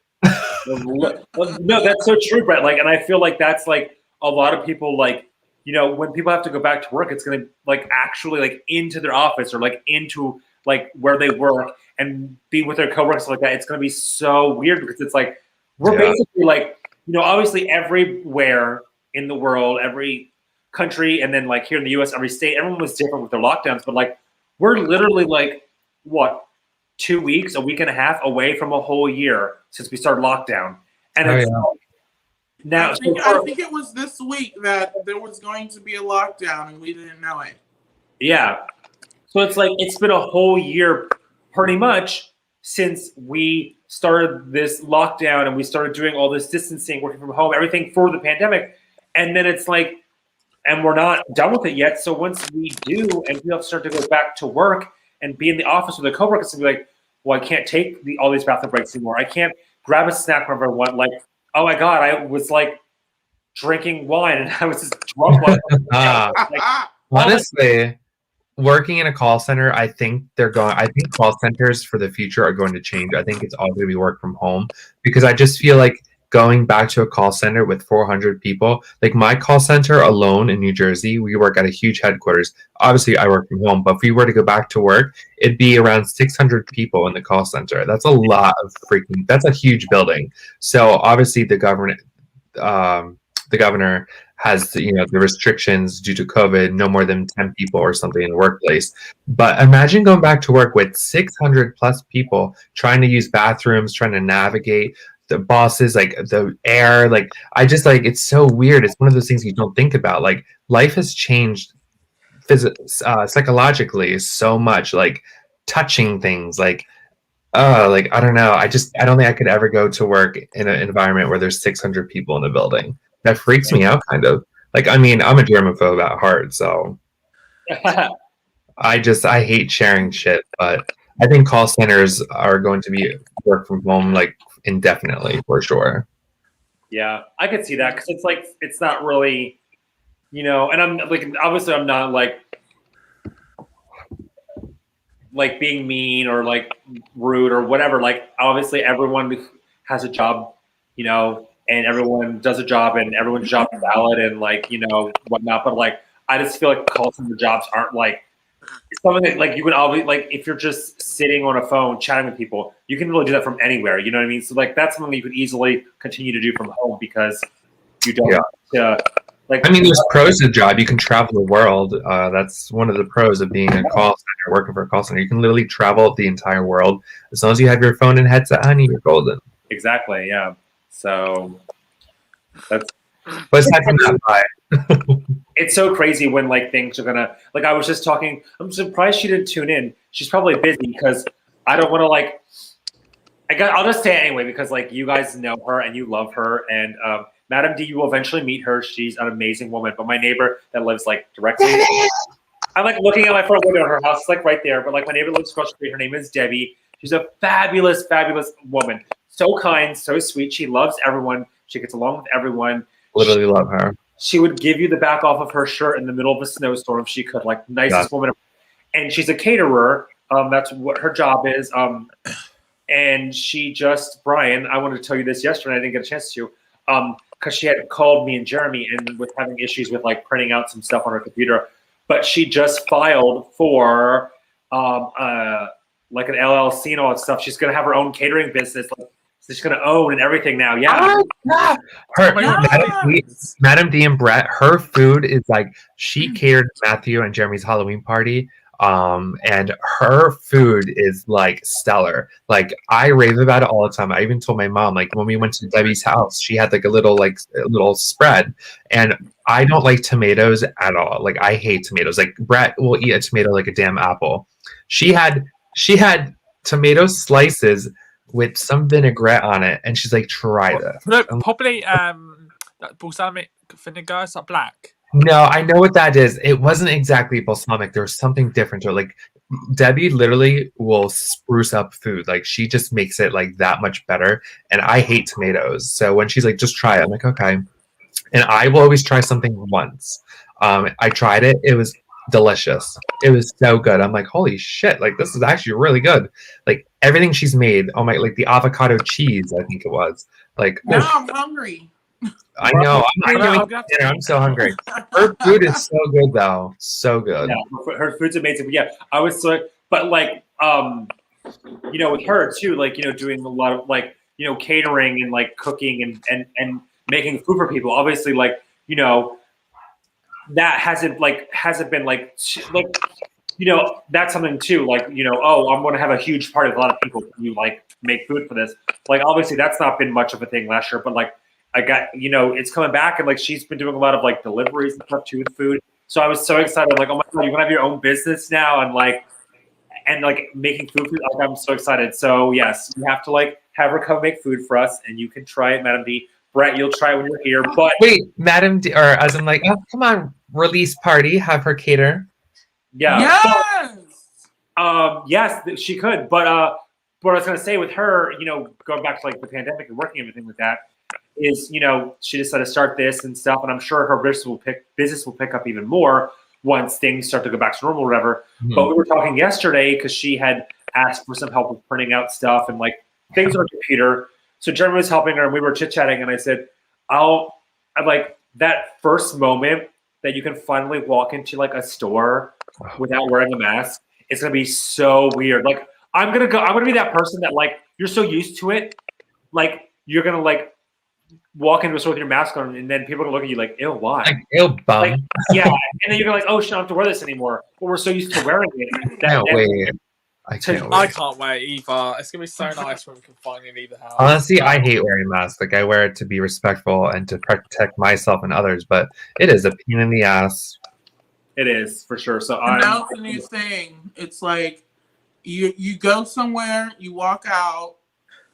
No, that's so true, Brett. Like, and I feel like that's like a lot of people like. When people have to go back to work, it's going to like actually like into their office or like into like where they work and be with their coworkers like that. It's going to be so weird, because it's like we're basically like, obviously everywhere in the world, every country, and then like here in the US, every state, everyone was different with their lockdowns. But like we're literally like what, 2 weeks, a week and a half away from a whole year since we started lockdown, and it's. Now, I think it was this week that there was going to be a lockdown and we didn't know it. Yeah. So it's like it's been a whole year pretty much since we started this lockdown and we started doing all this distancing, working from home, everything for the pandemic. And then it's like, and we're not done with it yet. So once we do and we have to start to go back to work and be in the office with the coworkers and be like, well, I can't take all these bathroom breaks anymore. I can't grab a snack whenever I want. Like, oh my God, I was like drinking wine and I was just drunk. Honestly, working in a call center, I think call centers for the future are going to change. I think it's all going to be work from home, because I just feel like going back to a call center with 400 people, like my call center alone in New Jersey, we work at a huge headquarters. Obviously, I work from home, but if we were to go back to work, it'd be around 600 people in the call center. That's a lot of that's a huge building. So obviously the governor has the restrictions due to COVID, no more than 10 people or something in the workplace. But imagine going back to work with 600 plus people trying to use bathrooms, trying to navigate the bosses, like the air, like I just like, it's so weird. It's one of those things you don't think about. Like life has changed psychologically so much, like touching things, like I don't know. I don't think I could ever go to work in an environment where there's 600 people in a building. That freaks me out kind of. Like, I mean, I'm a germaphobe at heart, so I hate sharing shit, but I think call centers are going to be work from home like indefinitely for sure. Yeah, I could see that, because it's like it's not really, and I'm like, obviously I'm not like being mean or like rude or whatever. Like obviously everyone has a job, and everyone does a job and everyone's job is valid and like whatnot. But like I just feel like call center jobs aren't like something that like you can always like if you're just sitting on a phone chatting with people, you can really do that from anywhere. You know what I mean? So like that's something you could easily continue to do from home, because you don't like. I mean, there's pros to the job. You can travel the world. That's one of the pros of being a call center, working for a call center. You can literally travel the entire world as long as you have your phone and headset, honey. You're golden. Exactly. Yeah. So that's. But aside from that, it's so crazy when like things are gonna like. I was just talking. I'm surprised she didn't tune in. She's probably busy, because I don't want to like. I'll just say it anyway, because like you guys know her and you love her, and Madam D, you will eventually meet her. She's an amazing woman. But my neighbor that lives like directly, I'm like looking at my front window. Her house is like right there. But like my neighbor lives across the street. Her name is Debbie. She's a fabulous, fabulous woman. So kind, so sweet. She loves everyone. She gets along with everyone. Literally love her. She would give you the back off of her shirt in the middle of a snowstorm if she could. Like nicest woman. And she's a caterer. That's what her job is. And she just, Brian, I wanted to tell you this yesterday. I didn't get a chance to. Because she had called me and Jeremy and was having issues with like printing out some stuff on her computer. But she just filed for like an LLC and all that stuff. She's going to have her own catering business. Like, so she's going to own and everything now. Yeah. Madam D and Brett, her food is like, she catered Matthew and Jeremy's Halloween party. And her food is like stellar. Like I rave about it all the time. I even told my mom, like when we went to Debbie's house, she had like a little spread, and I don't like tomatoes at all. Like I hate tomatoes. Like Brett will eat a tomato like a damn apple. She had tomato slices with some vinaigrette on it, and she's like, try this. No, probably that balsamic vinegar. It's like black. No, I know what that is. It wasn't exactly balsamic. There was something different to it. Like Debbie literally will spruce up food. Like she just makes it like that much better. And I hate tomatoes. So when she's like, just try it, I'm like, okay. And I will always try something once. I tried it. It was delicious. It was so good. I'm like, holy shit. Like this is actually really good. Like everything she's made. Oh my, like the avocado cheese, I think it was. Like now I'm hungry. I know. I'm so hungry. Her food is so good, though. So good. Yeah, her food's amazing. But yeah, I was so. But like, you know, with her too, like, you know, doing a lot of like, you know, catering and like cooking and making food for people. Obviously, like, you know, that hasn't been like, you know, that's something too. Like, you know, oh, I'm going to have a huge party with a lot of people. Can you like make food for this? Like, obviously, that's not been much of a thing last year, but like. I got, you know, it's coming back, and like she's been doing a lot of like deliveries and stuff too with food. So I was so excited. I'm like, oh my God, you're gonna have your own business now, and like making food. Like I'm so excited. So yes, you have to like have her come make food for us, and you can try it, Madam D. Brett, you'll try it when you're here. But wait, Madam D, or as I'm like, oh come on, release party, have her cater. Yeah. Yes. So, yes, she could. But what I was gonna say with her, you know, going back to like the pandemic and working everything with that. Is, you know, she decided to start this and stuff, and I'm sure her business will pick up even more once things start to go back to normal or whatever. Mm-hmm. But we were talking yesterday because she had asked for some help with printing out stuff and like things on her computer. So Jeremy was helping her, and we were chit-chatting, and I said, I'm like, that first moment that you can finally walk into like a store without wearing a mask, it's gonna be so weird. Like I'm gonna be that person that like you're so used to it, like you're gonna like walk into a store with your mask on, and then people are gonna look at you like, ew, why? Like, ew, bum. Like, yeah, and then you're gonna like, oh shit, I don't have to wear this anymore. But we're so used to wearing it. I can't wait. I can't wait either. It's gonna be so nice when we can finally leave the house. Honestly, I hate wearing masks. Like I wear it to be respectful and to protect myself and others, but it is a pain in the ass. It is for sure. So that's the new thing. It's like you go somewhere, you walk out,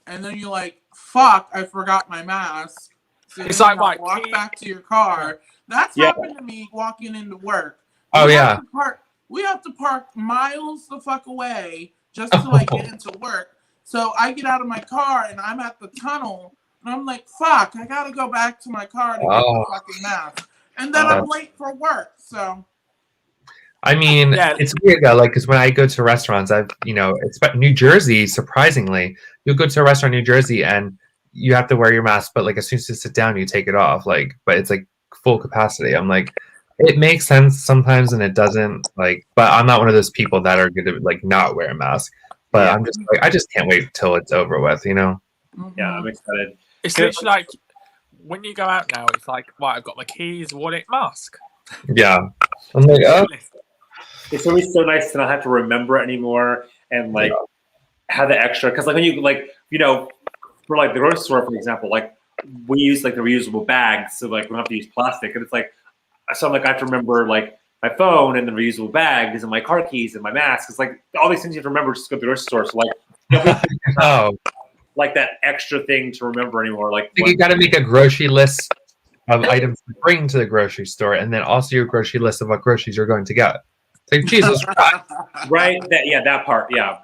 and then you're like, fuck, I forgot my mask. So it's like walk back to your car. That's happened to me walking into work. We have to park miles the fuck away just to like get into work. So I get out of my car and I'm at the tunnel and I'm like, fuck, I gotta go back to my car to get the fucking mask. And then I'm late for work. So I mean, it's weird though, like, because when I go to restaurants, it's New Jersey, surprisingly, you'll go to a restaurant in New Jersey and you have to wear your mask, but like as soon as you sit down, you take it off. Like, but it's like full capacity. I'm like, it makes sense sometimes and it doesn't. Like, but I'm not one of those people that are going to like not wear a mask. But I'm just like, I just can't wait till it's over with, you know? Yeah, I'm excited. It's literally like when you go out now, it's like, right, I've got my keys, wallet, mask. Yeah. I'm like, oh. It's gonna be so nice to not have to remember it anymore and like have the extra. Because like when you like, you know, for like the grocery store, for example, like we use like the reusable bags, so like we don't have to use plastic. And it's like, so I'm like, I have to remember like my phone and the reusable bags and my car keys and my mask. It's like all these things you have to remember just to go to the grocery store. So like, like that extra thing to remember anymore. Like you got to make a grocery list of items to bring to the grocery store, and then also your grocery list of what groceries you're going to get. It's like, Jesus Christ. Right? That part. Yeah.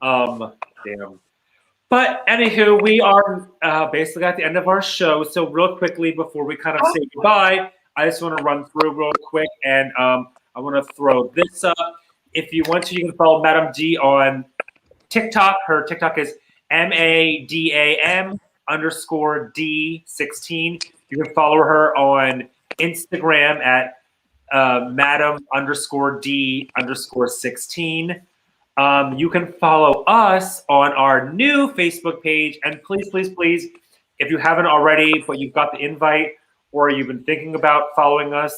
Damn. But anywho, we are basically at the end of our show. So real quickly before we kind of say goodbye, I just want to run through real quick, and I want to throw this up. If you want to, you can follow Madam D on TikTok. Her TikTok is MADAM_D16. You can follow her on Instagram at Madam_D_16. You can follow us on our new Facebook page. And please, please, please, if you haven't already, but you've got the invite or you've been thinking about following us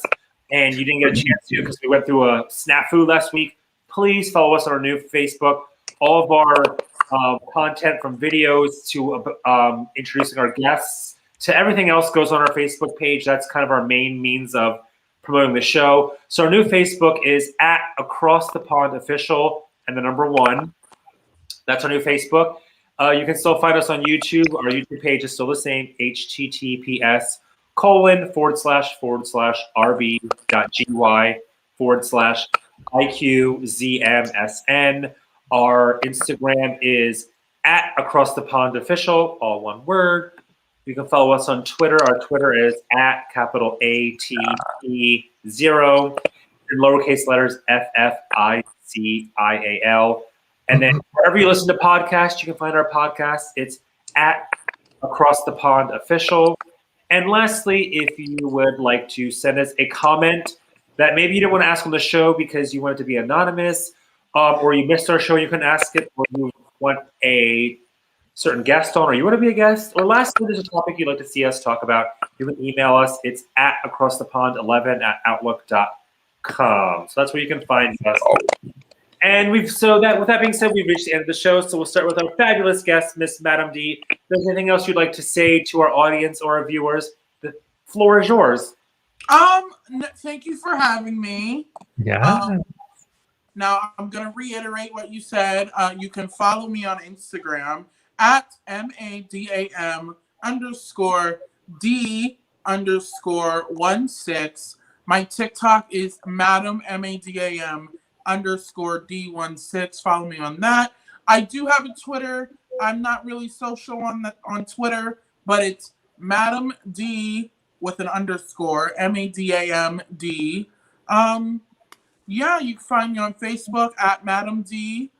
and you didn't get a chance to because we went through a snafu last week, please follow us on our new Facebook. All of our content from videos to introducing our guests to everything else goes on our Facebook page. That's kind of our main means of promoting the show. So our new Facebook is at Across the Pond Official and the number 1. That's our new Facebook. You can still find us on YouTube. Our YouTube page is still the same, https://rb.gy/IQZMSN. Our Instagram is at Across the Pond Official, all one word. You can follow us on Twitter. Our Twitter is at @ATE0 in lowercase letters FFICIAL. And then wherever you listen to podcasts, you can find our podcast. It's at Across the Pond Official. And lastly, if you would like to send us a comment that maybe you didn't want to ask on the show because you want it to be anonymous, or you missed our show, you can ask it, or you want a certain guest on, or you want to be a guest, or lastly, there's a topic you'd like to see us talk about, you can email us. It's at acrossthepond11@outlook.com. So that's where you can find us. And with that being said, we've reached the end of the show. So we'll start with our fabulous guest, Miss Madam D. If there's anything else you'd like to say to our audience or our viewers, the floor is yours. Thank you for having me. Yeah. Now I'm gonna reiterate what you said. You can follow me on Instagram at MADAM_D_16. My TikTok is Madam MADAM_D16. Follow me on that. I do have a Twitter. I'm not really social on Twitter, but it's Madam D with an underscore, MADAMD. Yeah, you can find me on Facebook at Madam D.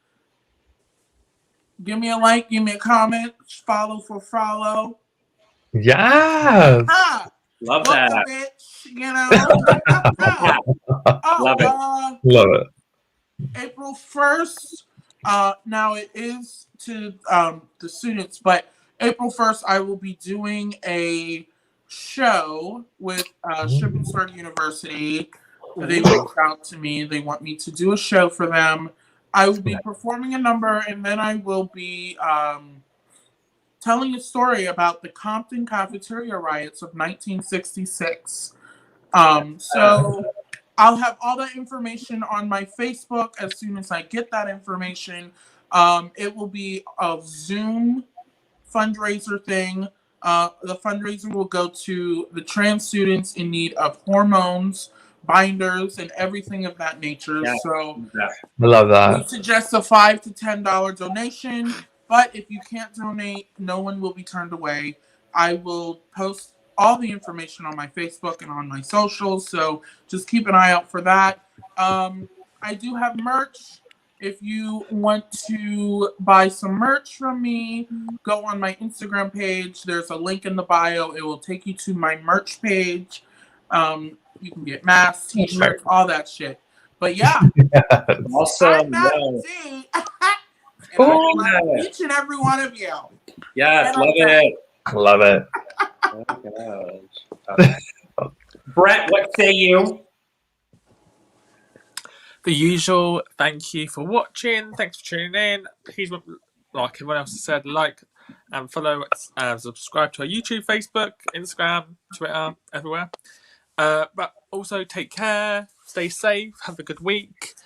Give me a like, give me a comment, follow for follow. Yes. Love that. Bitch, you know. Love it. Love it. April 1st. Now it is to the students, but April 1st I will be doing a show with Shippensburg University. They reached out to me. They want me to do a show for them. I will be performing a number, and then I will be telling a story about the Compton cafeteria riots of 1966. So I'll have all that information on my Facebook as soon as I get that information. It will be a Zoom fundraiser thing. The fundraiser will go to the trans students in need of hormones, binders, and everything of that nature. Yeah. So I love that. we suggest a $5 to $10 donation, but if you can't donate, no one will be turned away. I will post all the information on my Facebook and on my socials, so just keep an eye out for that. I do have merch. If you want to buy some merch from me, go on my Instagram page. There's a link in the bio. It will take you to my merch page. You can get masks, t-shirts, all that shit. But yeah, Awesome. I'm each and every one of you. Yes, love it. Love it. Oh my gosh. Brett, what say you? The usual. Thank you for watching. Thanks for tuning in. Please, like everyone else has said, like and follow, subscribe to our YouTube, Facebook, Instagram, Twitter, everywhere. But also take care, stay safe, have a good week.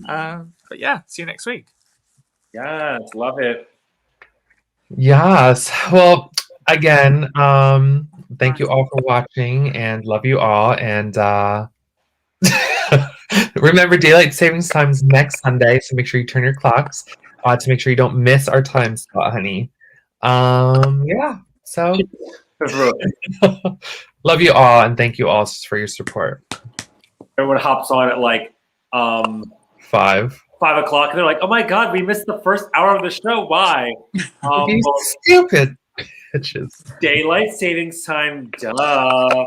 But yeah, see you next week. Yes, love it. Yes. Well, again, Thank you all for watching and love you all. And remember, daylight savings time is next Sunday, so make sure you turn your clocks to make sure you don't miss our time slot, honey. Yeah, so love you all and thank you all for your support. Everyone hops on at like 5 o'clock and they're like, oh my god, we missed the first hour of the show. Why? You stupid bitches. Daylight savings time, duh.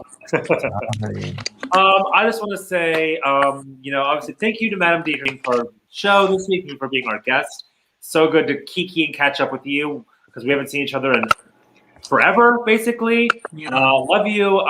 I just want to say, obviously, thank you to Madam D for our show this week and for being our guest. So good to kiki and catch up with you because we haven't seen each other in forever, basically. Love you.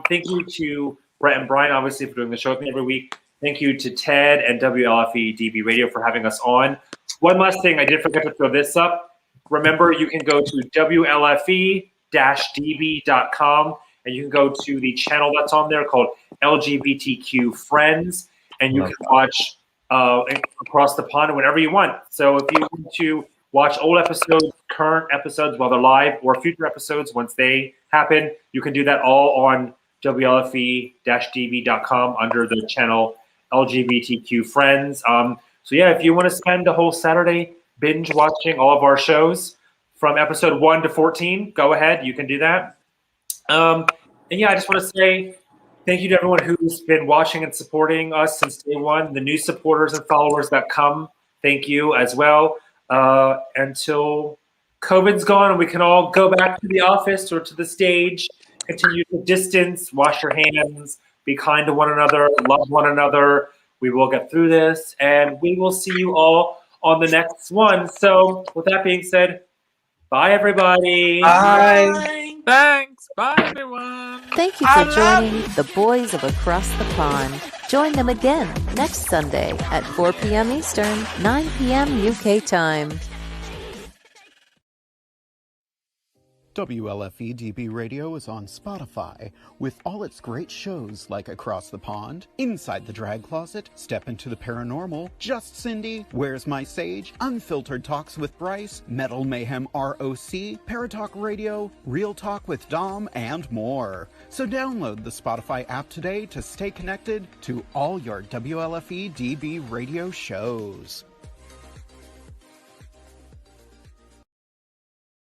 Thank you to Brett and Brian, obviously, for doing the show with me every week. Thank you to Ted and WLFE DB Radio for having us on. One last thing, I did forget to throw this up. Remember, you can go to WLFE-DB.com and you can go to the channel that's on there called LGBTQ Friends, and you can watch Across the Pond whenever you want. So if you want to watch old episodes, current episodes while they're live, or future episodes once they happen, you can do that all on WLFE-DB.com under the channel LGBTQ Friends. So yeah, if you want to spend a whole Saturday binge watching all of our shows from episode 1 to 14, go ahead, you can do that. And yeah, I just want to say thank you to everyone who's been watching and supporting us since day one. The new supporters and followers that come, thank you as well. Until COVID's gone and we can all go back to the office or to the stage, continue to distance, wash your hands, be kind to one another, love one another. We will get through this, and we will see you all on the next one. So with that being said, bye, everybody. Bye. Thanks. Bye, everyone. Thank you for joining the Boys of Across the Pond. Join them again next Sunday at 4 p.m. Eastern, 9 p.m. UK time. WLFE DB Radio is on Spotify with all its great shows like Across the Pond, Inside the Drag Closet, Step into the Paranormal, Just Cindy, Where's My Sage, Unfiltered Talks with Bryce, Metal Mayhem ROC, Paratalk Radio, Real Talk with Dom, and more. So download the Spotify app today to stay connected to all your WLFE DB Radio shows.